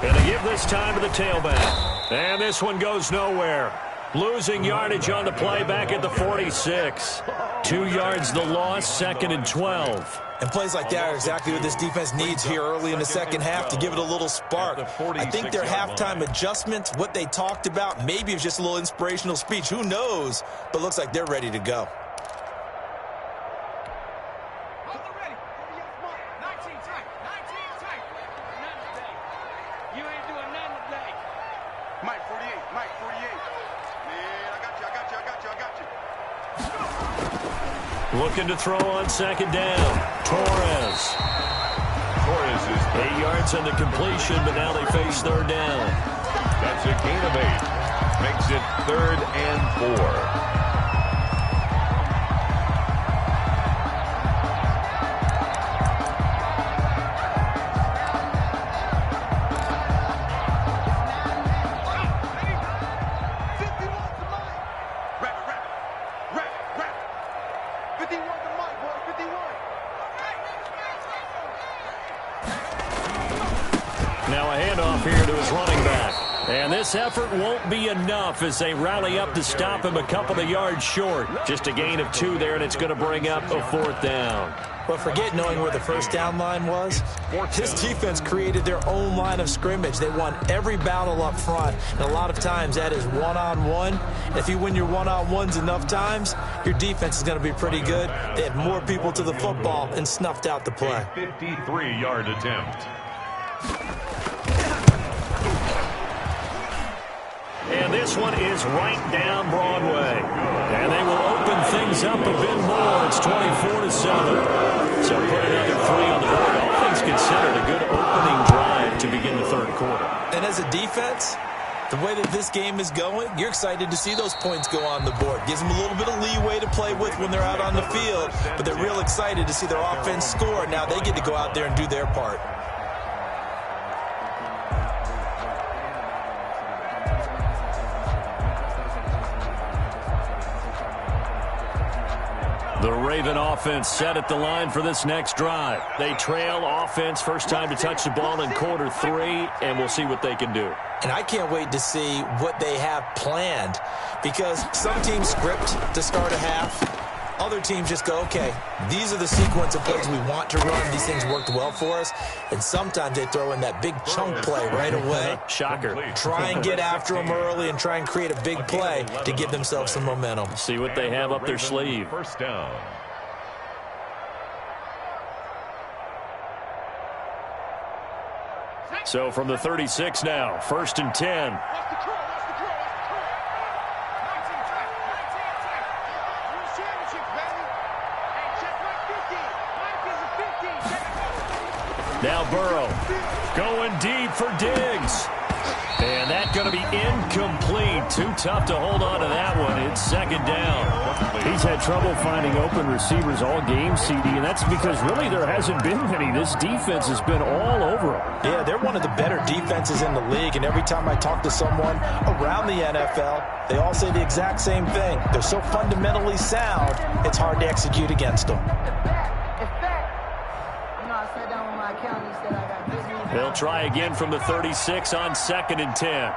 And they give this time to the tailback. And this one goes nowhere. Losing yardage on the play back at the 46. 2 yards the loss, 2nd and 12. And plays like that are exactly what this defense needs here early in the second half to give it a little spark. I think their halftime adjustments, what they talked about, maybe it was just a little inspirational speech. Who knows? But looks like they're ready to go. Looking to throw on 2nd down. Torres is 8 yards on the completion, but now they face 3rd down. That's a gain of 8. Makes it 3rd and 4. This effort won't be enough as they rally up to stop him a couple of yards short. Just a gain of 2 there, and it's going to bring up a 4th down. But forget knowing where the first down line was. This defense created their own line of scrimmage. They won every battle up front, and a lot of times that is one-on-one. If you win your one-on-ones enough times, your defense is going to be pretty good. They had more people to the football and snuffed out the play. 53-yard attempt. And this one is right down Broadway. And they will open things up a bit more. It's 24-7. So put another 3 on the board. All things considered, a good opening drive to begin the 3rd quarter. And as a defense, the way that this game is going, you're excited to see those points go on the board. Gives them a little bit of leeway to play with when they're out on the field. But they're real excited to see their offense score. Now they get to go out there and do their part. The Raven offense set at the line for this next drive. They trail offense, first time to touch the ball in quarter 3, and we'll see what they can do. And I can't wait to see what they have planned, because some teams script to start a half. Other teams just go, okay, these are the sequence of plays we want to run. These things worked well for us. And sometimes they throw in that big chunk play right away. Shocker. Try and get after them early and try and create a big play to give themselves some momentum. See what they have up their sleeve. First down. So from the 36 now, 1st and 10. Now Burrow going deep for Diggs. And that's going to be incomplete. Too tough to hold on to that one. It's 2nd down. He's had trouble finding open receivers all game, CD, and that's because really there hasn't been many. This defense has been all over him. Yeah, they're one of the better defenses in the league, and every time I talk to someone around the NFL, they all say the exact same thing. They're so fundamentally sound, it's hard to execute against them. They'll try again from the 36 on 2nd and 10.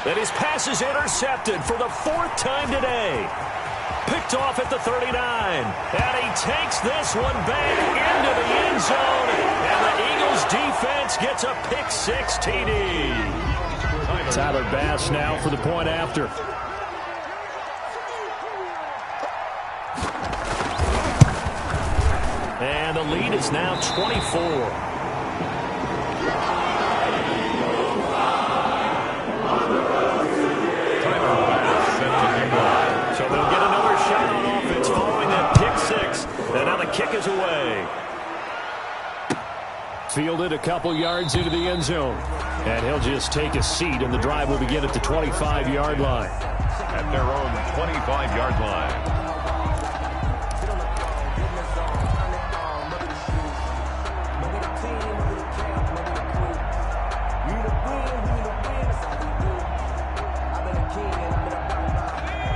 And his pass is intercepted for the 4th time today. Picked off at the 39. And he takes this one back into the end zone. And the Eagles defense gets a pick 6 TD. Tyler Bass now for the point after. And the lead is now 24. So they'll get another shot on offense following that pick 6. And now the kick is away. Fielded a couple yards into the end zone. And he'll just take a seat, and the drive will begin at the 25-yard line. At their own 25-yard line.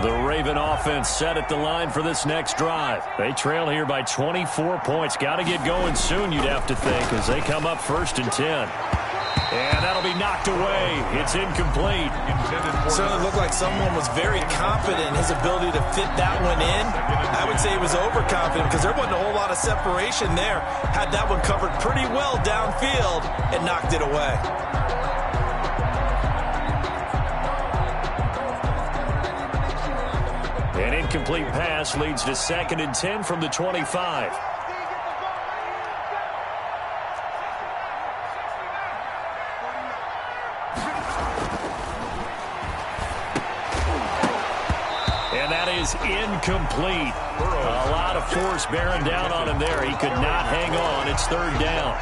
The Raven offense set at the line for this next drive. They trail here by 24 points. Got to get going soon, you'd have to think, as they come up 1st and 10. And that'll be knocked away. It's incomplete. Certainly looked like someone was very confident in his ability to fit that one in. I would say he was overconfident because there wasn't a whole lot of separation there. Had that one covered pretty well downfield and knocked it away. An incomplete pass leads to 2nd and 10 from the 25. And that is incomplete. A lot of force bearing down on him there. He could not hang on. It's 3rd down.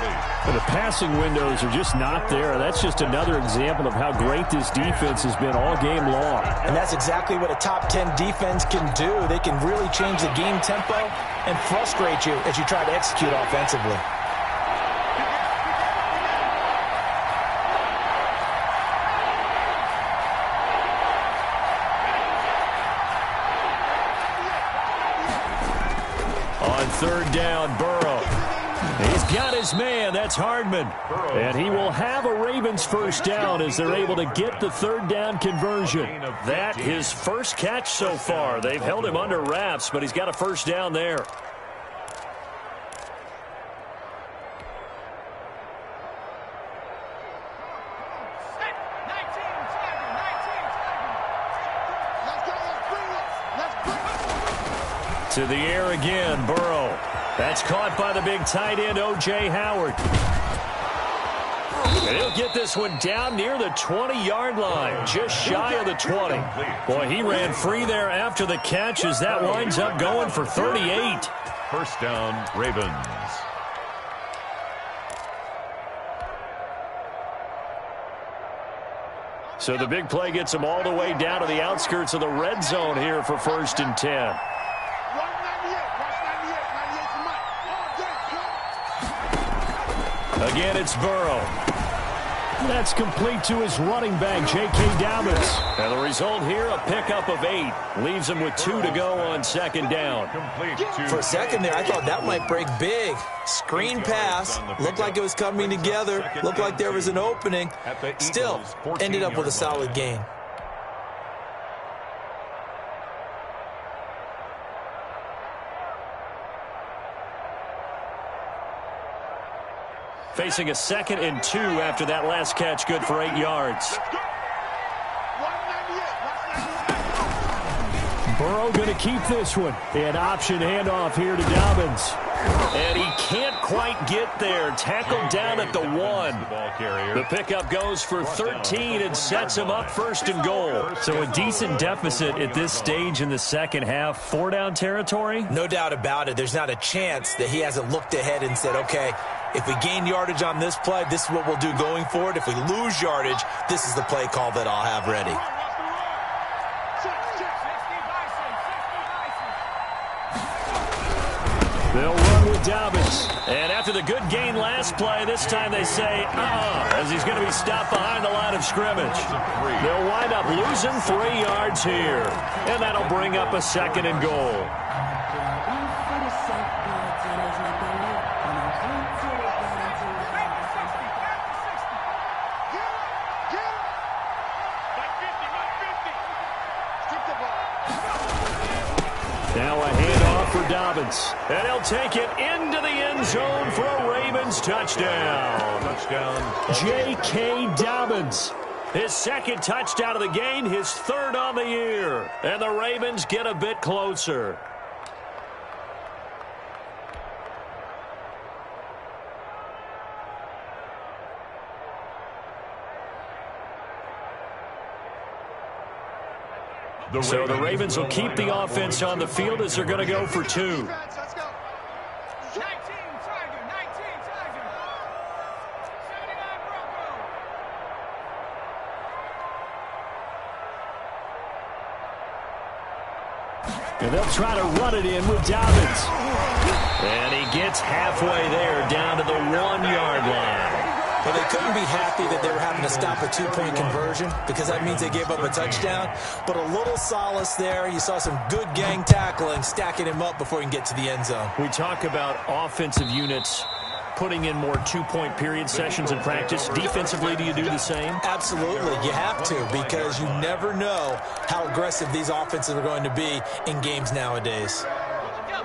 The passing windows are just not there. That's just another example of how great this defense has been all game long. And that's exactly what a top 10 defense can do. They can really change the game tempo and frustrate you as you try to execute offensively. On 3rd down, Burrow. He's got his man. That's Hardman. And he will have a Ravens 1st down as they're able to get the 3rd down conversion. That his first catch so far. They've held him under wraps, but he's got a 1st down there. To the air again, Burrow. That's caught by the big tight end, O.J. Howard. And he'll get this one down near the 20-yard line, just shy of the 20. Boy, he ran free there after the catch as that winds up going for 38. 1st down, Ravens. So the big play gets him all the way down to the outskirts of the red zone here for 1st and 10. Again, it's Burrow. That's complete to his running back, J.K. Dobbins. And the result here, a pickup of 8. Leaves him with 2 to go on second down. For a second there, I thought that might break big. Screen pass. Looked like it was coming together. Looked like there was an opening. Still, ended up with a solid gain. Facing a 2nd and 2 after that last catch, good for 8 yards. Burrow going to keep this one. An option handoff here to Dobbins. And he can't quite get there. Tackled down at the 1. The pickup goes for 13 and sets him up 1st and goal. So a decent deficit at this stage in the second half. 4-down territory? No doubt about it. There's not a chance that he hasn't looked ahead and said, okay, if we gain yardage on this play, this is what we'll do going forward. If we lose yardage, this is the play call that I'll have ready. They'll run with Dobbins. And after the good gain last play, this time they say, as he's going to be stopped behind the line of scrimmage. They'll wind up losing 3 yards here. And that'll bring up a 2nd and goal. Now a handoff for Dobbins. And he'll take it into the end zone for a Ravens touchdown. J.K. Dobbins. His 2nd touchdown of the game, his 3rd on the year. And the Ravens get a bit closer. So the Ravens will keep the offense on the field as they're going to go for 2. And they'll try to run it in with Dobbins. And he gets halfway there, down to the 1-yard line. Well, they couldn't be happy that they were having to stop a 2-point conversion because that means they gave up a touchdown. But a little solace there. You saw some good gang tackling, stacking him up before he can get to the end zone. We talk about offensive units putting in more 2-point period sessions in practice. Defensively, do you do the same? Absolutely. You have to because you never know how aggressive these offenses are going to be in games nowadays.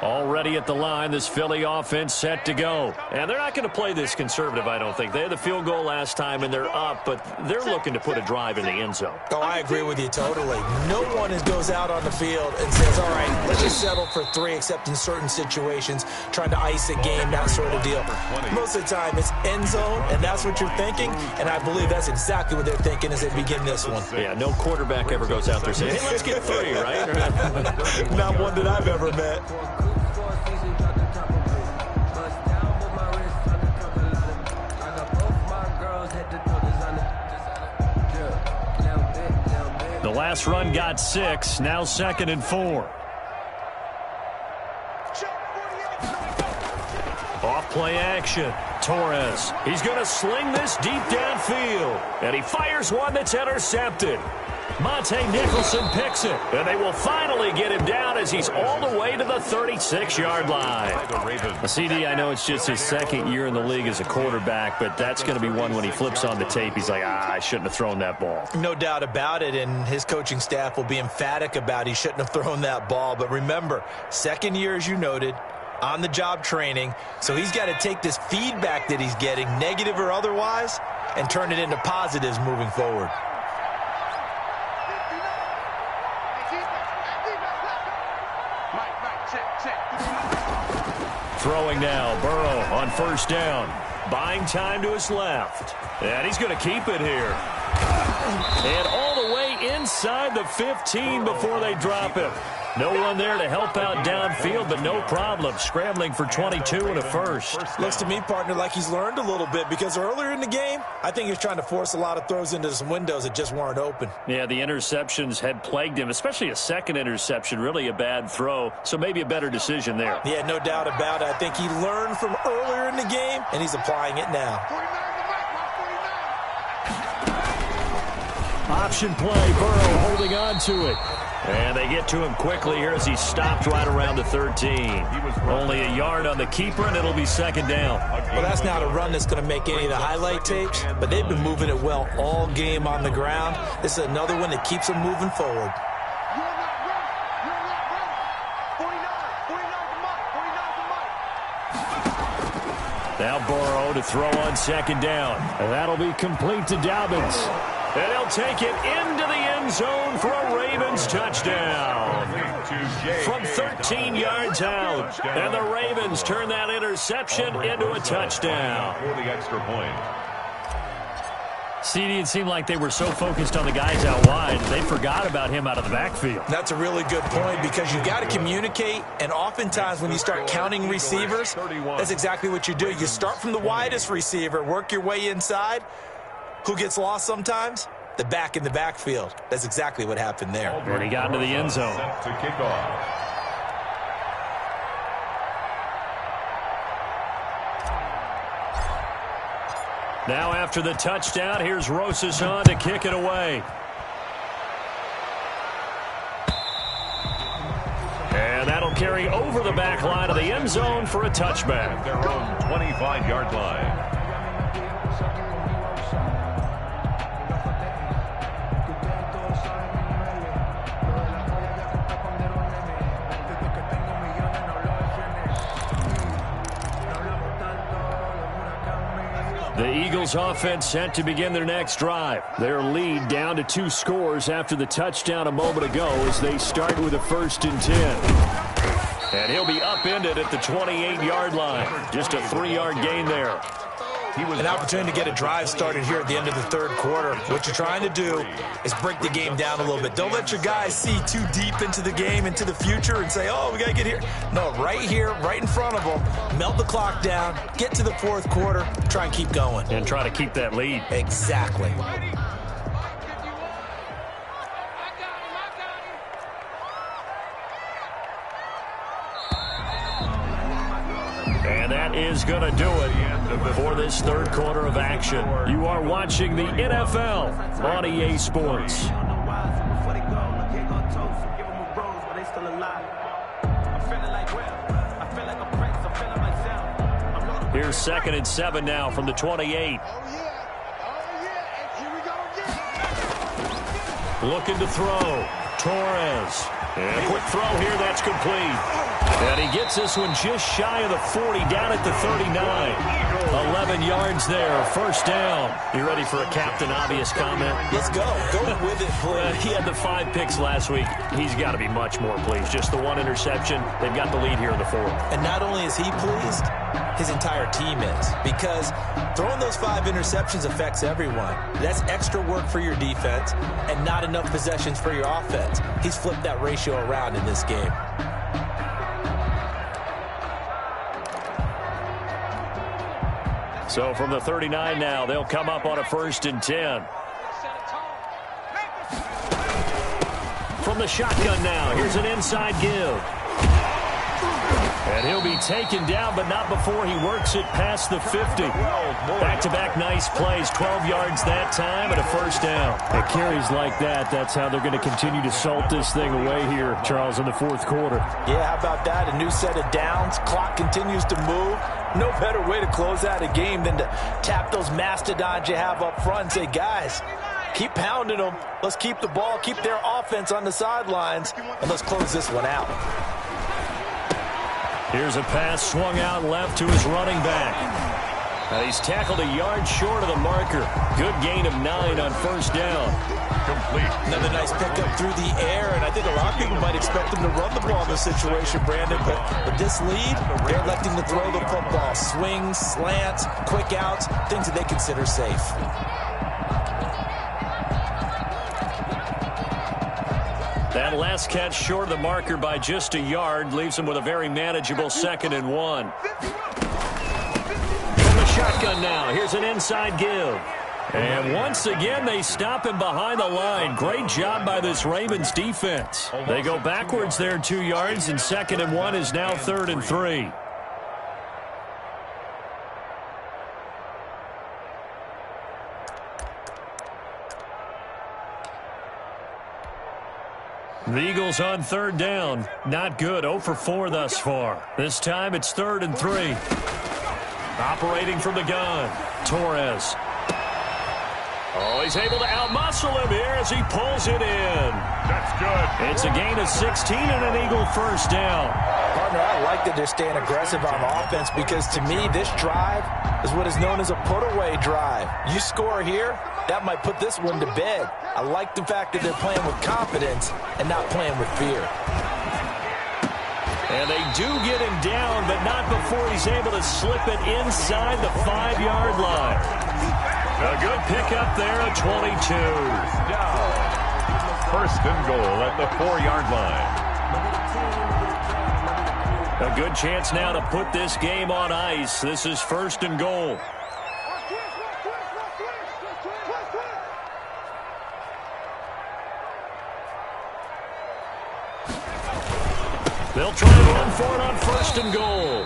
Already at the line, this Philly offense set to go. And they're not going to play this conservative, I don't think. They had the field goal last time, and they're up, but they're looking to put a drive in the end zone. Oh, I agree with you totally. No one goes out on the field and says, all right, let's just settle for 3, except in certain situations, trying to ice a game, that sort of deal. Most of the time, it's end zone, and that's what you're thinking, and I believe that's exactly what they're thinking as they begin this one. Yeah, no quarterback ever goes out there saying, hey, let's get 3, right? Not one that I've ever met. The last run got 6, now 2nd and 4. Off play action. Torres. He's going to sling this deep downfield. And he fires one that's intercepted. Monte Nicholson picks it. And they will finally get him down as he's all the way to the 36-yard line. CD, I know it's just his 2nd year in the league as a quarterback, but that's going to be one when he flips on the tape. He's like, I shouldn't have thrown that ball. No doubt about it, and his coaching staff will be emphatic about he shouldn't have thrown that ball. But remember, 2nd year, as you noted, on-the-job training. So he's got to take this feedback that he's getting, negative or otherwise, and turn it into positives moving forward. Throwing now, Burrow on 1st down. Buying time to his left. And he's going to keep it here. And all the way inside the 15 before they drop him. No one there to help out downfield, but no problem. Scrambling for 22 and a 1st. Looks to me, partner, like he's learned a little bit because earlier in the game, I think he was trying to force a lot of throws into some windows that just weren't open. Yeah, the interceptions had plagued him, especially a 2nd interception, really a bad throw. So maybe a better decision there. Yeah, no doubt about it. I think he learned from earlier in the game, and he's applying it now. Option play, Burrow holding on to it. And they get to him quickly here as he stopped right around the 13. Only a yard on the keeper, and it'll be second down. Well, that's not a run that's going to make any of the highlight tapes, but they've been moving it well all game on the ground. This is another one that keeps them moving forward. Now Burrow to throw on second down. And that'll be complete to Dobbins. And he'll take it into the end zone for a Ravens touchdown. From 13 yards out. And the Ravens turn that interception into a touchdown. For the extra point. CD, it seemed like they were so focused on the guys out wide, they forgot about him out of the backfield. That's a really good point because you got to communicate, and oftentimes when you start counting receivers, that's exactly what you do. You start from the widest receiver, work your way inside. Who gets lost sometimes? The back in the backfield. That's exactly what happened there. And he got into the end zone. Set to kick off. Now after the touchdown, here's Rosas on to kick it away. And that'll carry over the back line of the end zone for a touchback. Their own 25-yard line. The Eagles offense set to begin their next drive. Their lead down to 2 scores after the touchdown a moment ago as they start with a 1st and 10. And he'll be upended at the 28-yard line. Just a 3-yard gain there. An opportunity to get a drive started here at the end of the third quarter. What you're trying to do is break the game down a little bit. Don't let your guys see too deep into the game, into the future, and say, oh, we got to get here. No, right here, right in front of them, melt the clock down, get to the fourth quarter, try and keep going. And try to keep that lead. Exactly. And that is going to do it for this third quarter of action. You are watching the NFL on EA Sports. Here's 2nd and 7 now from the 28. Looking to throw. Torres. And a quick throw here, that's complete. And he gets this one just shy of the 40, down at the 39. 11 yards there, 1st down. You ready for a Captain Obvious comment? Let's go. Go with it, please. He had the 5 picks last week. He's got to be much more pleased. Just the 1 interception. They've got the lead here in the 4th. And not only is he pleased, his entire team is. Because throwing those 5 interceptions affects everyone. That's extra work for your defense and not enough possessions for your offense. He's flipped that ratio around in this game. So from the 39 now, they'll come up on a 1st and 10. From the shotgun now, here's an inside give. And he'll be taken down, but not before he works it past the 50. Back-to-back nice plays, 12 yards that time, and a 1st down. It carries like that. That's how they're going to continue to salt this thing away here, Charles, in the 4th quarter. Yeah, how about that? A new set of downs. Clock continues to move. No better way to close out a game than to tap those mastodons you have up front and say, guys, keep pounding them. Let's keep the ball, keep their offense on the sidelines, and let's close this one out. Here's a pass swung out left to his running back. Now he's tackled a yard short of the marker. Good gain of 9 on 1st down. Complete. Another nice pickup through the air, and I think a lot of people might expect him to run the ball in this situation, Brandon, but with this lead, they're electing to throw the football. Swings, slants, quick outs, things that they consider safe. That last catch short of the marker by just a yard leaves him with a very manageable 2nd and 1. From the shotgun now, here's an inside give. And once again, they stop him behind the line. Great job by this Ravens defense. They go backwards there 2 yards, and 2nd and 1 is now 3rd and 3. The Eagles on third down. Not good. 0 for 4 thus far. This time it's 3rd and 3. Operating from the gun, Torres. Oh, he's able to outmuscle him here as he pulls it in. That's good. It's a gain of 16 and an Eagle first down. Partner, I like that they're staying aggressive on offense because to me this drive is what is known as a put-away drive. You score here, that might put this one to bed. I like the fact that they're playing with confidence and not playing with fear. And they do get him down, but not before he's able to slip it inside the 5-yard line. A good pickup there at 22. First and goal at the 4-yard line. A good chance now to put this game on ice. This is 1st and goal. They'll try to run for it on 1st and goal.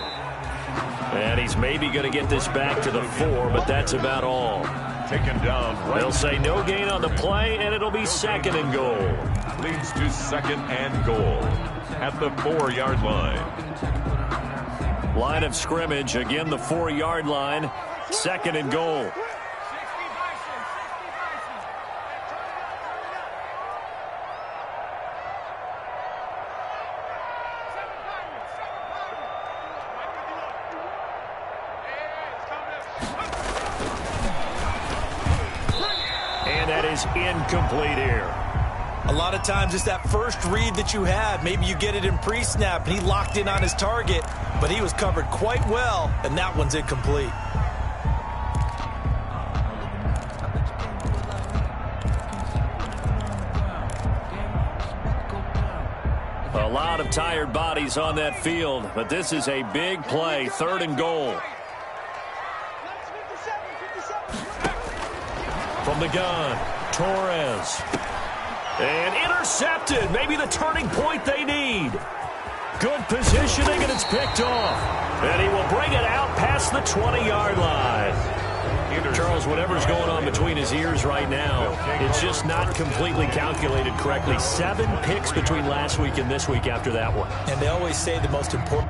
And he's maybe going to get this back to the 4, but that's about all. Taken down. Right. They'll say no gain on the play, and it'll be 2nd and goal. Leads to 2nd and goal at the 4-yard line. Line of scrimmage, again the 4-yard line, 2nd and goal. Incomplete here. A lot of times it's that first read that you have. Maybe you get it in pre-snap, and he locked in on his target, but he was covered quite well, and that one's incomplete. A lot of tired bodies on that field, but this is a big play, 3rd and goal. From the gun, Torres. And intercepted. Maybe the turning point they need. Good positioning, and it's picked off. And he will bring it out past the 20-yard line. Charles, whatever's going on between his ears right now, it's just not completely calculated correctly. 7 picks between last week and this week after that one. And they always say the most important...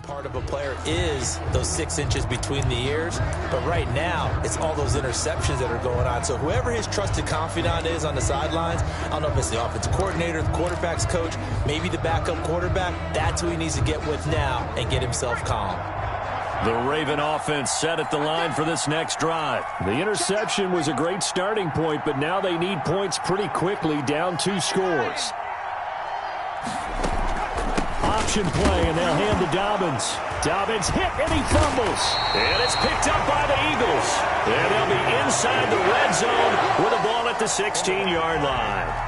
part of a player is those 6 inches between the ears, but right now it's all those interceptions that are going on. So whoever his trusted confidant is on the sidelines, I don't know if it's the offensive coordinator, the quarterback's coach, maybe the backup quarterback, that's who he needs to get with now and get himself calm. The Raven offense set at the line for this next drive. The interception was a great starting point, but now they need points pretty quickly, down 2 scores. Option play, and they'll hand to Dobbins. Dobbins hit, and he fumbles. And it's picked up by the Eagles. And they'll be inside the red zone with a ball at the 16-yard line.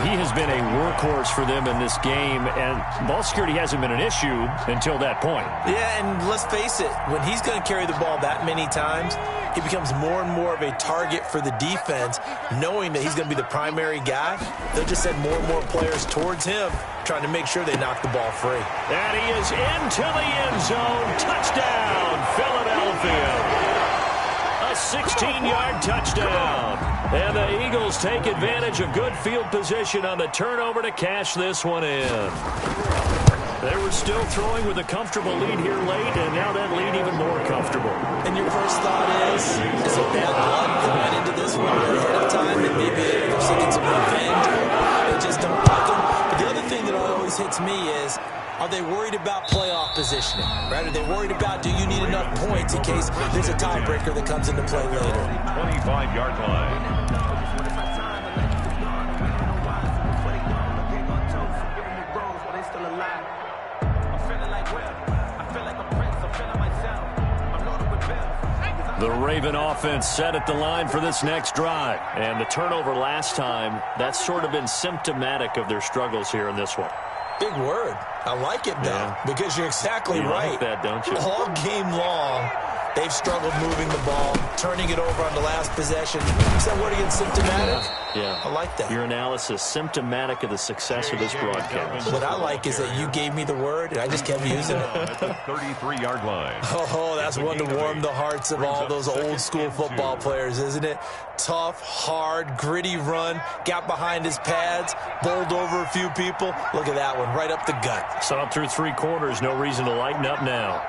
He has been a workhorse for them in this game, and ball security hasn't been an issue until that point. Yeah, and let's face it, when he's going to carry the ball that many times, he becomes more and more of a target for the defense, knowing that he's going to be the primary guy. They'll just send more and more players towards him, trying to make sure they knock the ball free. And he is into the end zone. Touchdown, Philadelphia. A 16-yard touchdown. And the Eagles take advantage of good field position on the turnover to cash this one in. They were still throwing with a comfortable lead here late, and now that lead even more comfortable. And your first thought is it bad blood that went into this one ahead of time, and maybe they're seeking some revenge? They just don't like him. But the other thing that always hits me is, are they worried about playoff positioning? Right? Are they worried about, do you need enough points in case there's a tiebreaker that comes into play later? 25-yard line. The Raven offense set at the line for this next drive. And the turnover last time, that's sort of been symptomatic of their struggles here in this one. Big word. I like it, though, because you're exactly right. You like that, don't you? All game long, They've struggled moving the ball, turning it over on the last possession. Is that word against symptomatic? Yeah. I like that. Your analysis, symptomatic of the success of this broadcast. What I like is that you gave me the word, and I just kept using it. At the 33-yard line. Oh, that's one to warm the hearts of all those old-school football players, isn't it? Tough, hard, gritty run, got behind his pads, bowled over a few people. Look at that one, right up the gut. Saw it through 3 quarters, no reason to lighten up now.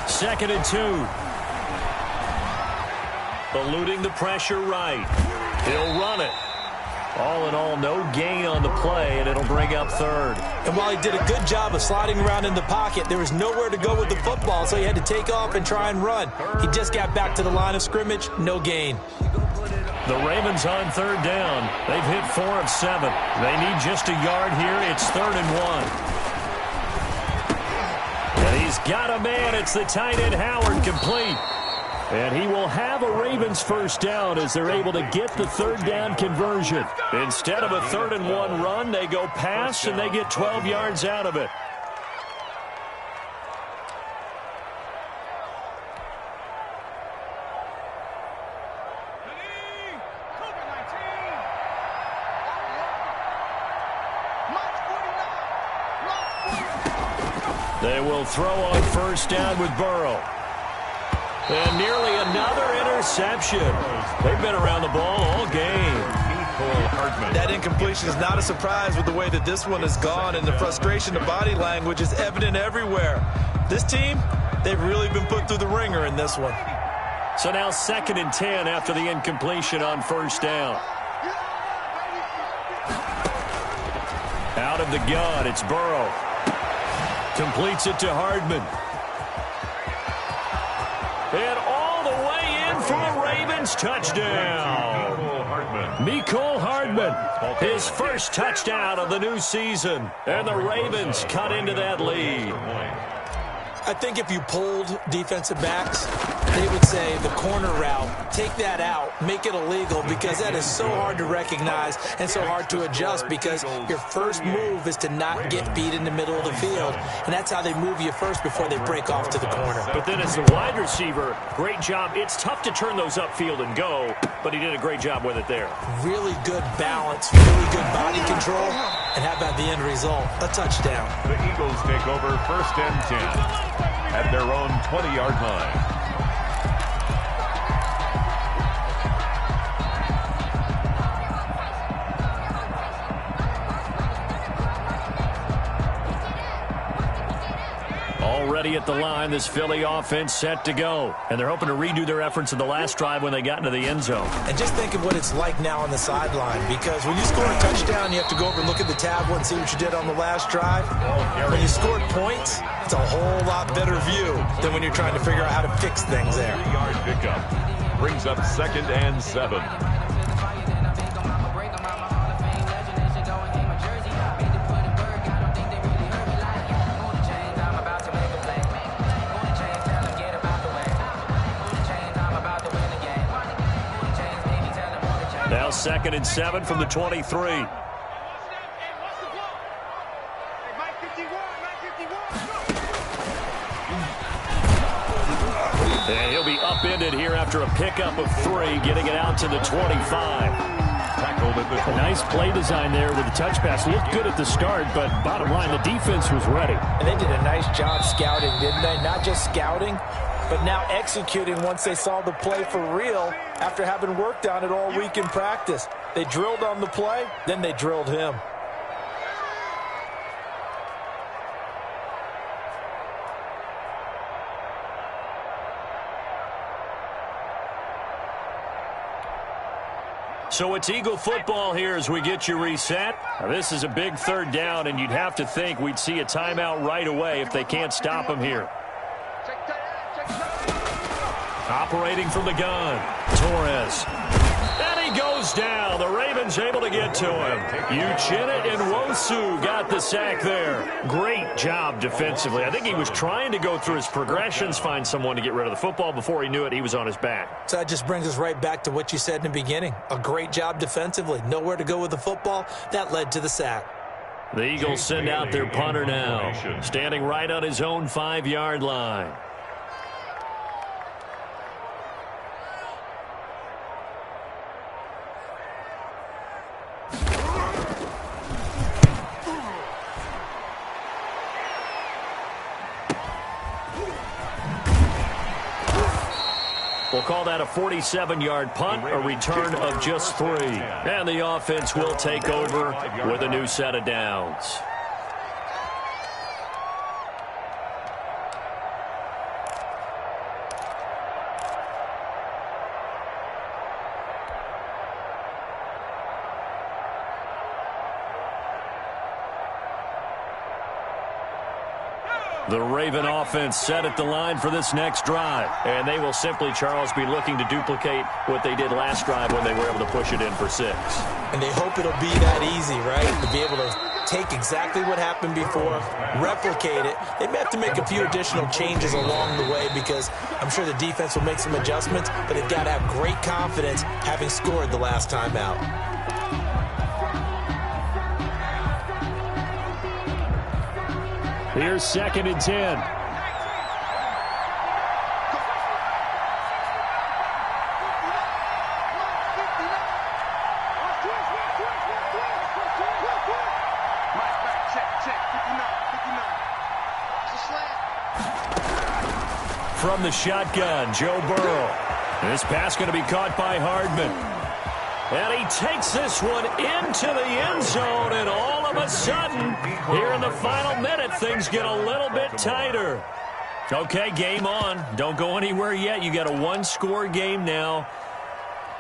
2nd and 2. Eluding the pressure right. He'll run it. All in all, no gain on the play, and it'll bring up 3rd. And while he did a good job of sliding around in the pocket, there was nowhere to go with the football, so he had to take off and try and run. He just got back to the line of scrimmage, no gain. The Ravens on 3rd down. They've hit 4 of 7. They need just a yard here. It's 3rd and 1. And he's got a man. It's the tight end Howard, complete. And he will have a Ravens first down as they're able to get the 3rd down conversion. Instead of a 3rd and 1 run, they go pass and they get 12 yards out of it. They will throw on 1st down with Burrow. And nearly another interception. They've been around the ball all game. That incompletion is not a surprise with the way that this one has gone, and the frustration, the body language is evident everywhere. This team, they've really been put through the ringer in this one. So now 2nd and 10 after the incompletion on 1st down. Out of the gun, it's Burrow. Completes it to Hardman. And all the way in for a Ravens touchdown. Mecole Hardman, his first touchdown of the new season. And the Ravens cut into that lead. I think if you polled defensive backs, they would say the corner route, take that out, make it illegal, because that is so hard to recognize and so hard to adjust, because your first move is to not get beat in the middle of the field, and that's how they move you first before they break off to the corner. But then as the wide receiver, great job. It's tough to turn those upfield and go, but he did a great job with it there. Really good balance, really good body control, and how about the end result? A touchdown. The Eagles take over 1st and 10 at their own 20-yard line. Already at the line, this Philly offense set to go. And they're hoping to redo their efforts in the last drive when they got into the end zone. And just think of what it's like now on the sideline, because when you score a touchdown, you have to go over and look at the tablet and see what you did on the last drive. When you scored points, it's a whole lot better view than when you're trying to figure out how to fix things there. 3-yard pickup brings up 2nd and 7. Now 2nd and 7 from the 23. And he'll be upended here after a pickup of 3, getting it out to the 25. Tackled at the 20. Nice play design there with the touch pass. Looked good at the start, but bottom line, the defense was ready. And they did a nice job scouting, didn't they? Not just scouting, but now executing once they saw the play for real after having worked on it all week in practice. They drilled on the play, then they drilled him. So it's Eagle football here as we get you reset. Now, this is a big 3rd down, and you'd have to think we'd see a timeout right away if they can't stop him here. Operating from the gun, Torres. And he goes down. The Ravens able to get to him. Uchenna and Nwosu got the sack there. Great job defensively. I think he was trying to go through his progressions, find someone to get rid of the football. Before he knew it, he was on his back. So that just brings us right back to what you said in the beginning. A great job defensively. Nowhere to go with the football. That led to the sack. The Eagles send out their punter now, standing right on his own 5-yard line. We'll call that a 47-yard punt, a return of just 3. And the offense will take over with a new set of downs. The Raven offense set at the line for this next drive. And they will simply, Charles, be looking to duplicate what they did last drive when they were able to push it in for 6. And they hope it'll be that easy, right? To be able to take exactly what happened before, replicate it. They may have to make a few additional changes along the way because I'm sure the defense will make some adjustments, but they've got to have great confidence having scored the last time out. Here's 2nd and 10. From the shotgun, Joe Burrow. This pass going to be caught by Hardman. And he takes this one into the end zone, and all of a sudden, here in the final minute, things get a little bit tighter. Okay, game on. Don't go anywhere yet. You got a 1-score game now.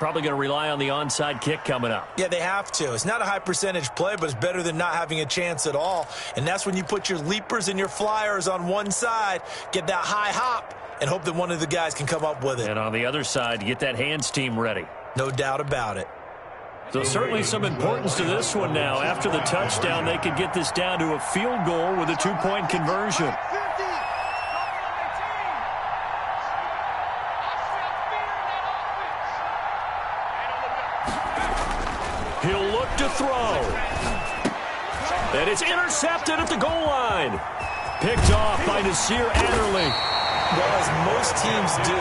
Probably going to rely on the onside kick coming up. Yeah, they have to. It's not a high percentage play, but it's better than not having a chance at all. And that's when you put your leapers and your flyers on one side, get that high hop, and hope that one of the guys can come up with it. And on the other side, get that hands team ready. No doubt about it. So certainly some importance to this one now. After the touchdown, they could get this down to a field goal with a 2-point conversion. He'll look to throw. And it's intercepted at the goal line. Picked off by Nasir Adderley. Well, as most teams do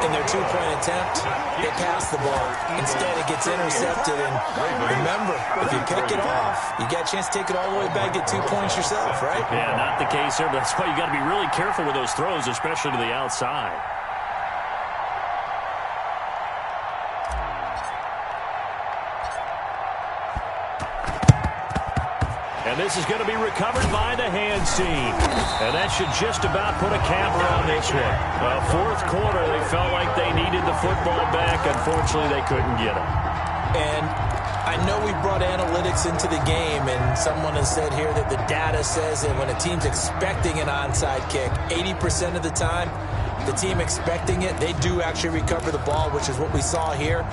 in their 2-point attempt, they pass the ball. Instead, it gets intercepted. And remember, if you pick it off, you got a chance to take it all the way back, get 2 points yourself, right? Yeah, not the case here. But that's why you got to be really careful with those throws, especially to the outside. And this is going to be recovered by the hands team. And that should just about put a capper on this one. Fourth quarter, they felt like they needed the football back. Unfortunately, they couldn't get it. And I know we brought analytics into the game, and someone has said here that the data says that when a team's expecting an onside kick, 80% of the time, the team expecting it, they do actually recover the ball, which is what we saw here.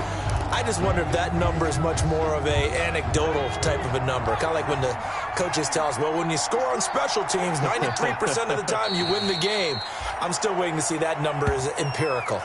I just wonder if that number is much more of a anecdotal type of a number. Kind of like when the coaches tell us, well, when you score on special teams, 93% of the time you win the game. I'm still waiting to see that number is empirical.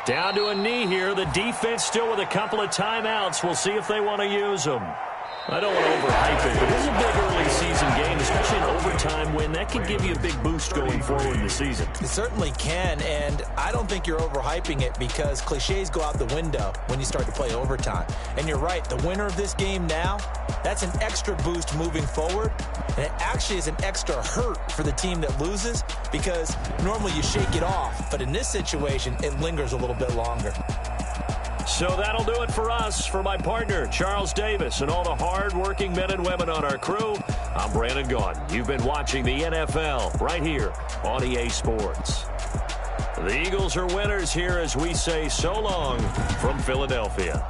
Down to a knee here. The defense still with a couple of timeouts. We'll see if they want to use them. I don't want to overhype it, but this is a big early season game, especially an overtime win. That can give you a big boost going forward in the season. It certainly can, and I don't think you're overhyping it because cliches go out the window when you start to play overtime. And you're right, the winner of this game now, that's an extra boost moving forward, and it actually is an extra hurt for the team that loses because normally you shake it off, but in this situation, it lingers a little bit longer. So that'll do it for us. For my partner, Charles Davis, and all the hard-working men and women on our crew, I'm Brandon Gaudin. You've been watching the NFL right here on EA Sports. The Eagles are winners here as we say so long from Philadelphia.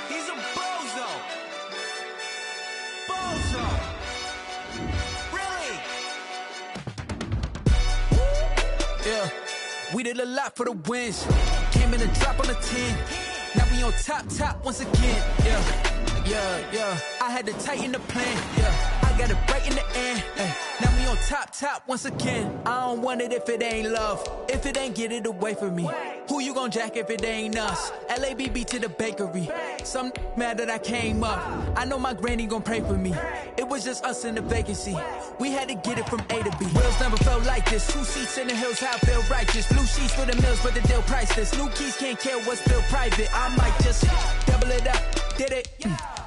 He's a bozo. Bozo. Really? Yeah, we did a lot for the wins. Came in a drop on the 10. Now we on top once again. Yeah. I had to tighten the plan. Yeah, I got it right in the end. Now we on top once again. I don't want it if it ain't love. If it ain't, get it away from me. Who you gon' jack if it ain't us? LABB to the bakery. Some mad that I came up. I know my granny gon' pray for me. It was just us in the vacancy. We had to get it from A to B. Wheels never felt like this. 2 seats in the hills, how I feel righteous. Blue sheets for the mills, but the deal priceless. New keys can't care what's built private. I might just double it up. Did it?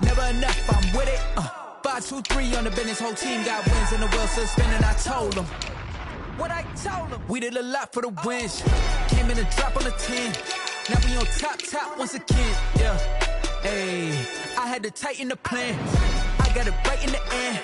Never enough, I'm with it. 5, 2, 3 on the business. Whole team got wins and the wheels still spinning. I told them. What I told them. We did a lot for the wins. Came in a drop on the 10. Now we on top once again. Yeah. Hey, I had to tighten the plan. I got it right in the end.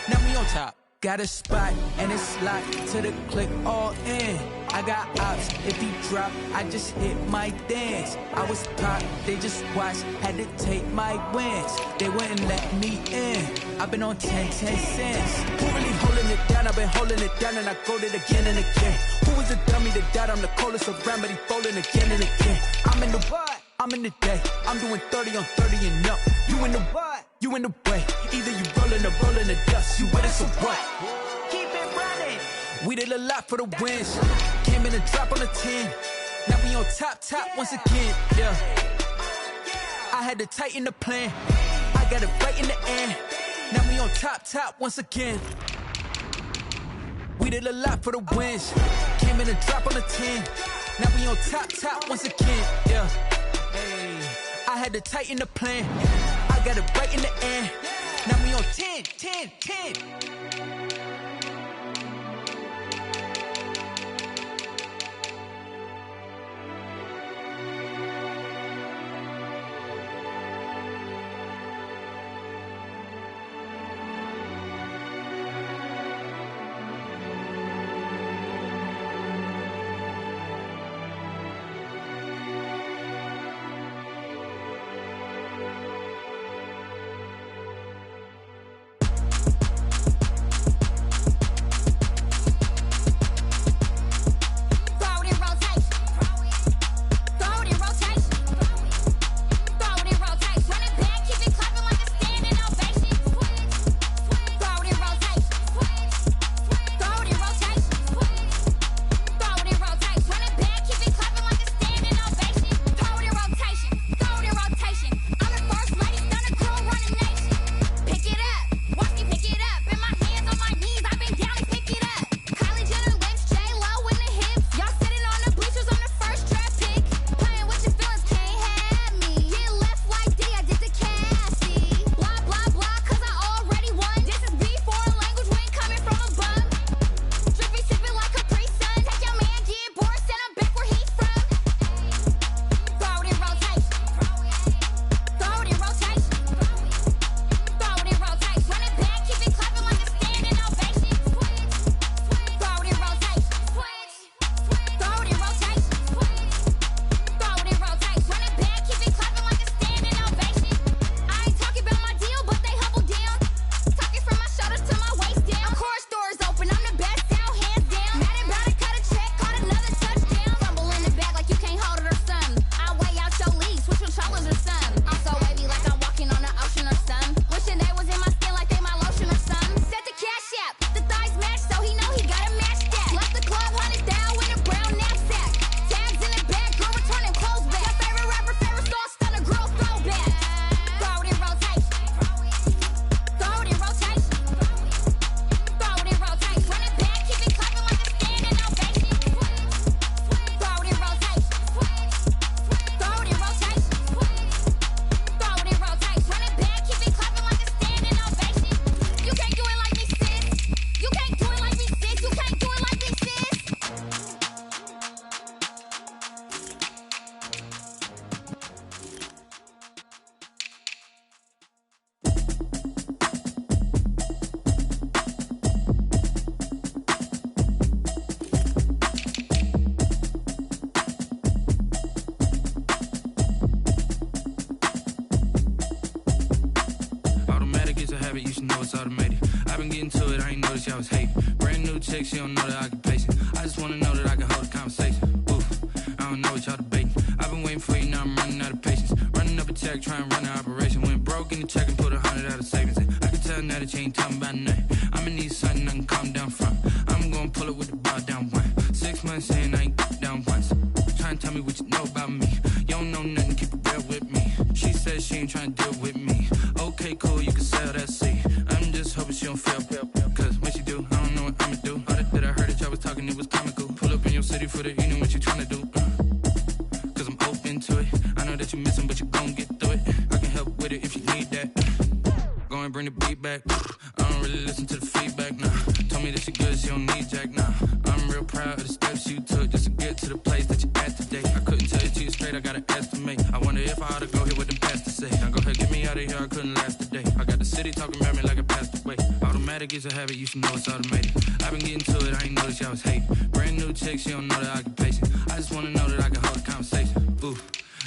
Now we on top. Got a spot and it's locked to the click all in. I got ops, if he drop, I just hit my dance. I was pop, they just watched, had to take my wins. They wouldn't let me in. I've been on 10 cents. Who really holding it down? I've been holding it down and I go it again and again. Who was the dummy that died? I'm the coldest around, but he folding again and again. I'm in the what? I'm in the day. I'm doing 30 on 30 and up. You in the what? You in the way. Either you rolling or rolling the dust. You with us or what? Keep it running. We did a lot for the wins. Came in a drop on the 10. Now we on top once again. Yeah. I had to tighten the plan. I got it right in the end. Now we on top once again. We did a lot for the wins. Came in a drop on the 10. Now we on top once again. Yeah. Hey, I had to tighten the plan. I got it right in the end. Now we on 10. it's automated. I've been getting to it, I ain't noticed y'all was hating. Brand new chick, she don't know the occupation. I just wanna know that I can hold a conversation. Oof, I don't know what y'all debating. I've been waiting for you, now I'm running out of patience. Running up a check, trying to run an operation. Went broke in the check and put 100 out of savings in. I can tell now that you ain't talking about nothing. I'ma need something I can calm down from. I'm gonna pull it with the bar down one. 6 months in, I ain't down once. Trying to tell me what you know about me. You don't know nothing, keep it real with me. She says she ain't trying to deal with me. Okay, cool, you can sell that seed. I'm just hoping she don't fail. Cause when she do, I don't know what I'ma do. All that I heard that y'all was talking, it was comical. Pull up in your city for the evening, what you trying to do? Cause I'm open to it. I know that you missing, but you gon' get through it. I can help with it if you need that. Go and bring the beat back. I don't really listen to the feedback, nah. Told me that she good, she don't need Jack, nah. I'm real proud of the steps you took just to get to the place that you at today. I couldn't tell it to you straight, I gotta estimate. I wonder if I ought to go here with the pastor say. Now go ahead, get me out of here, I couldn't last a day. I got the city talking about me like I passed away. Automatic is a habit, you should know it's automated. I've been getting to it, I ain't noticed y'all was hating. Brand new chick, she don't know the occupation. I just wanna know that I can hold a conversation. Ooh,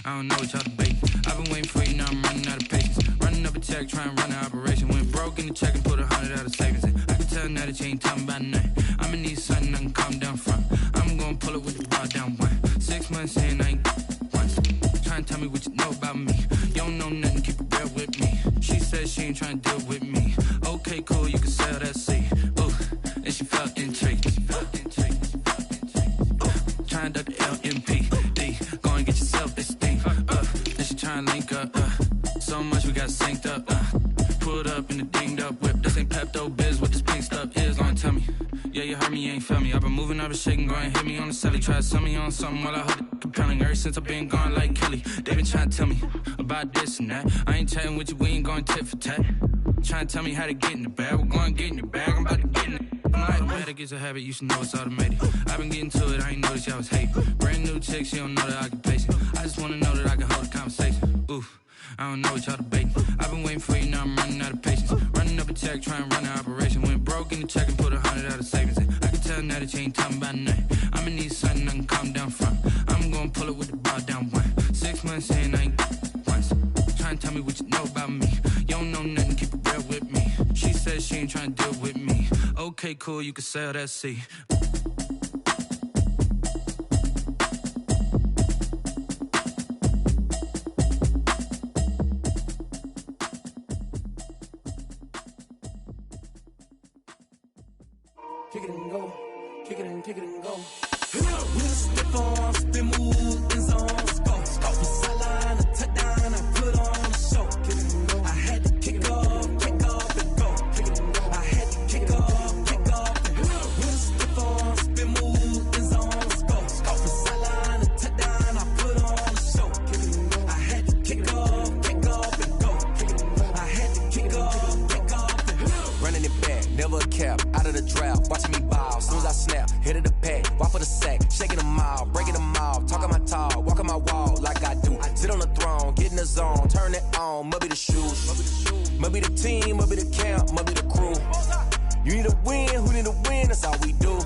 I don't know what y'all debating. I've been waiting for you, now I'm running out of patience. Running up a check, trying to run an operation. Went broke in the check and put 100 out of savings in. I can tell now that you ain't talking about nothing. I'ma need something I can calm down from. I'm gonna pull it with the bar down one. 6 months in, I ain't once. Trying to tell me what you know about me. You don't know nothing, keep it real with me. She says she ain't trying to deal with me. Okay, cool, you can sell that seed. Ooh, and she felt intrigued. Trying to duck the LMP. Go and get yourself this thing. And she trying to link up. So much we got synced up. Pulled up in the dinged up whip. This ain't Pepto-Biz, what this pink stuff is. Long tell me. Yeah, you heard me, you ain't felt me. I've been moving, I've been shaking, go and hit me on the celly. Try to sell me on something while I hold it compelling. Ever since I've been gone like Kelly, they been trying to tell me about this and that. I ain't chatting with you, we ain't going tit for tat. Trying to tell me how to get in the bag. We're going to get in the bag, I'm about to get in it. Automatic is a habit, you should know it's automated. I've been getting to it, I ain't noticed y'all was hating. Brand new chick, she don't know the occupation. I just wanna know that I can hold a conversation. Oof, I don't know what y'all debating. I've been waiting for you, now I'm running out of patience. Running up a check, trying to run an operation. Went broke in the check and put 100 out of savings in. I can tell now that you ain't talking about nothing. I'ma need something I can calm down from. I'm gonna pull it with the bar down one. 6 months in, I ain't once. Trying to tell me what you know about me. You don't know nothing, keep it real with me. She says she ain't trying to deal with me. Okay, cool, you can sell that seed. Kick it and go, kick it and go. With a stiff on, spin move, in zone, scope. From sideline to touchdown, I put on a show. Kick it and go. I had to kick off and go. Kick it and go. I had to kick off and go. With a stiff on, spin move, in zone, scope. From sideline to touchdown, I put on a show. Kick it and go. I had to kick off and go. Kick it and go. I had to kick off and go. Running it back, never a cap, out of the drought, watching me ball. Soon as I snap, hit of the pack, walk for the sack, shaking them all, breaking them off, talking my talk, walking my wall like I do. Sit on the throne, get in the zone, turn it on, must be the shoes, must be the team, must be the camp, must be the crew. You need a win, who need a win, that's all we do.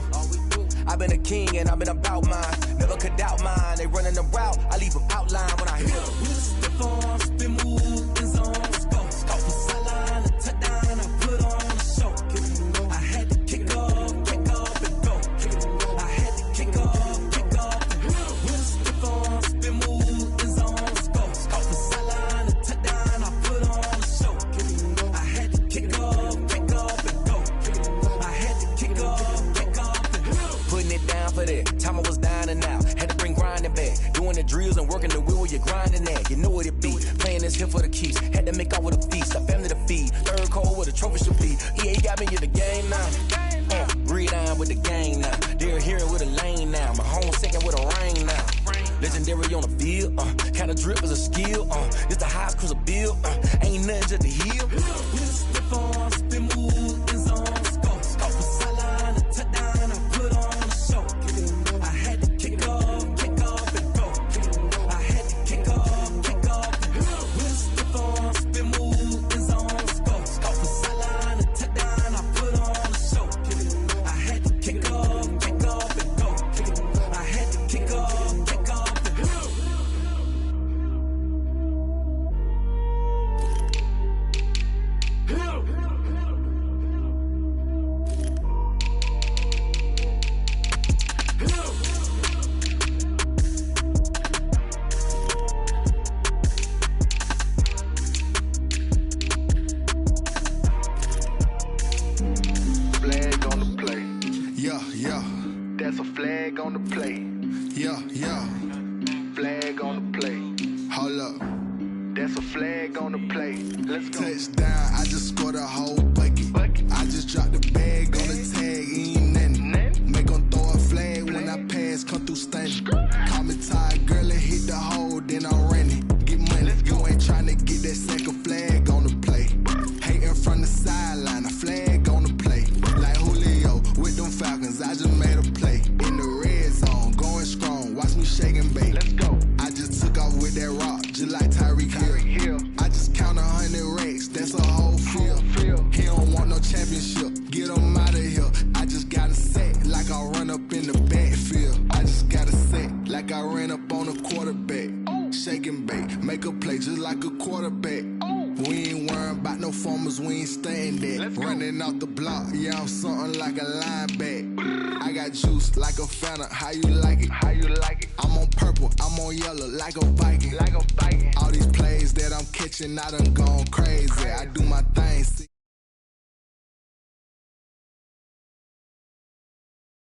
I've been a king and I've been about mine, never could doubt mine. They running the route, I leave them outline when I hit them. With a stiff on, spin move, in zone, scope. From sideline to touchdown, I put on a show. Kick it and go. I had to kick off and go. Kick it and go. I had to kick off and go. With a stiff on, spin move, in zone, scope. From sideline to touchdown, I put on a show. Kick it and go. I had to kick off and go. Kick it and go. I had to kick off and go. Putting it down for that, time I was down and out, had to bring grinding back, doing the drills and working the wheel where you're grinding at, you know what it be, playing this here for the keeps, had to make out with a feast, a family to feed, third cold with a trophy should be, EA got me in the game now, gridiron with the gang now, they're hearing with a lane now, my home second with a rain now, legendary on the field, kinda drip is a skill, it's the highest cruiser bill, ain't nothing just to heal. With a stiff on, spin move, in zone, scope. From sideline to touchdown, I put on a show. Kick it and go. I had to kick off and go. Kick it and go. I had to kick off and go. With a stiff on, spin move, in zone, scope. From sideline to touchdown, I put on a show. Kick it and go. I had to kick off and go. Kick it and go. I had to kick off and go. That's a flag on the play. Let's go. Touchdown, I just scored a whole bucket. I just dropped the bag on the tag, ain't nothing. Make 'em throw a flag when I pass, come through stunning. Call me tired, girl, and hit the hole, then I'm running. Get money, you ain't tryna get that second flag on the play. Hating from the sideline, a flag on the play. Like Julio with them Falcons, I just made a play. In the red zone, going strong, watch me shake and bake. Let's go. I just took off with that rock, just like Tyreek Hill. I just count 100 racks, that's a whole field. He don't want no championship, get him out of here. I just got a set, like I run up in the backfield. I just got a set, like I ran up on a quarterback. Shake and bake, make a play just like a quarterback. We ain't worrying about no formers, we ain't staying there. Running off the block, yeah, I'm something like a linebacker. I got juice like a Fanta, how you like it? How you like it? I'm on purple, I'm on yellow, like a Viking. Like a Viking. All these plays that I'm catching, I done gone crazy. I do my thing.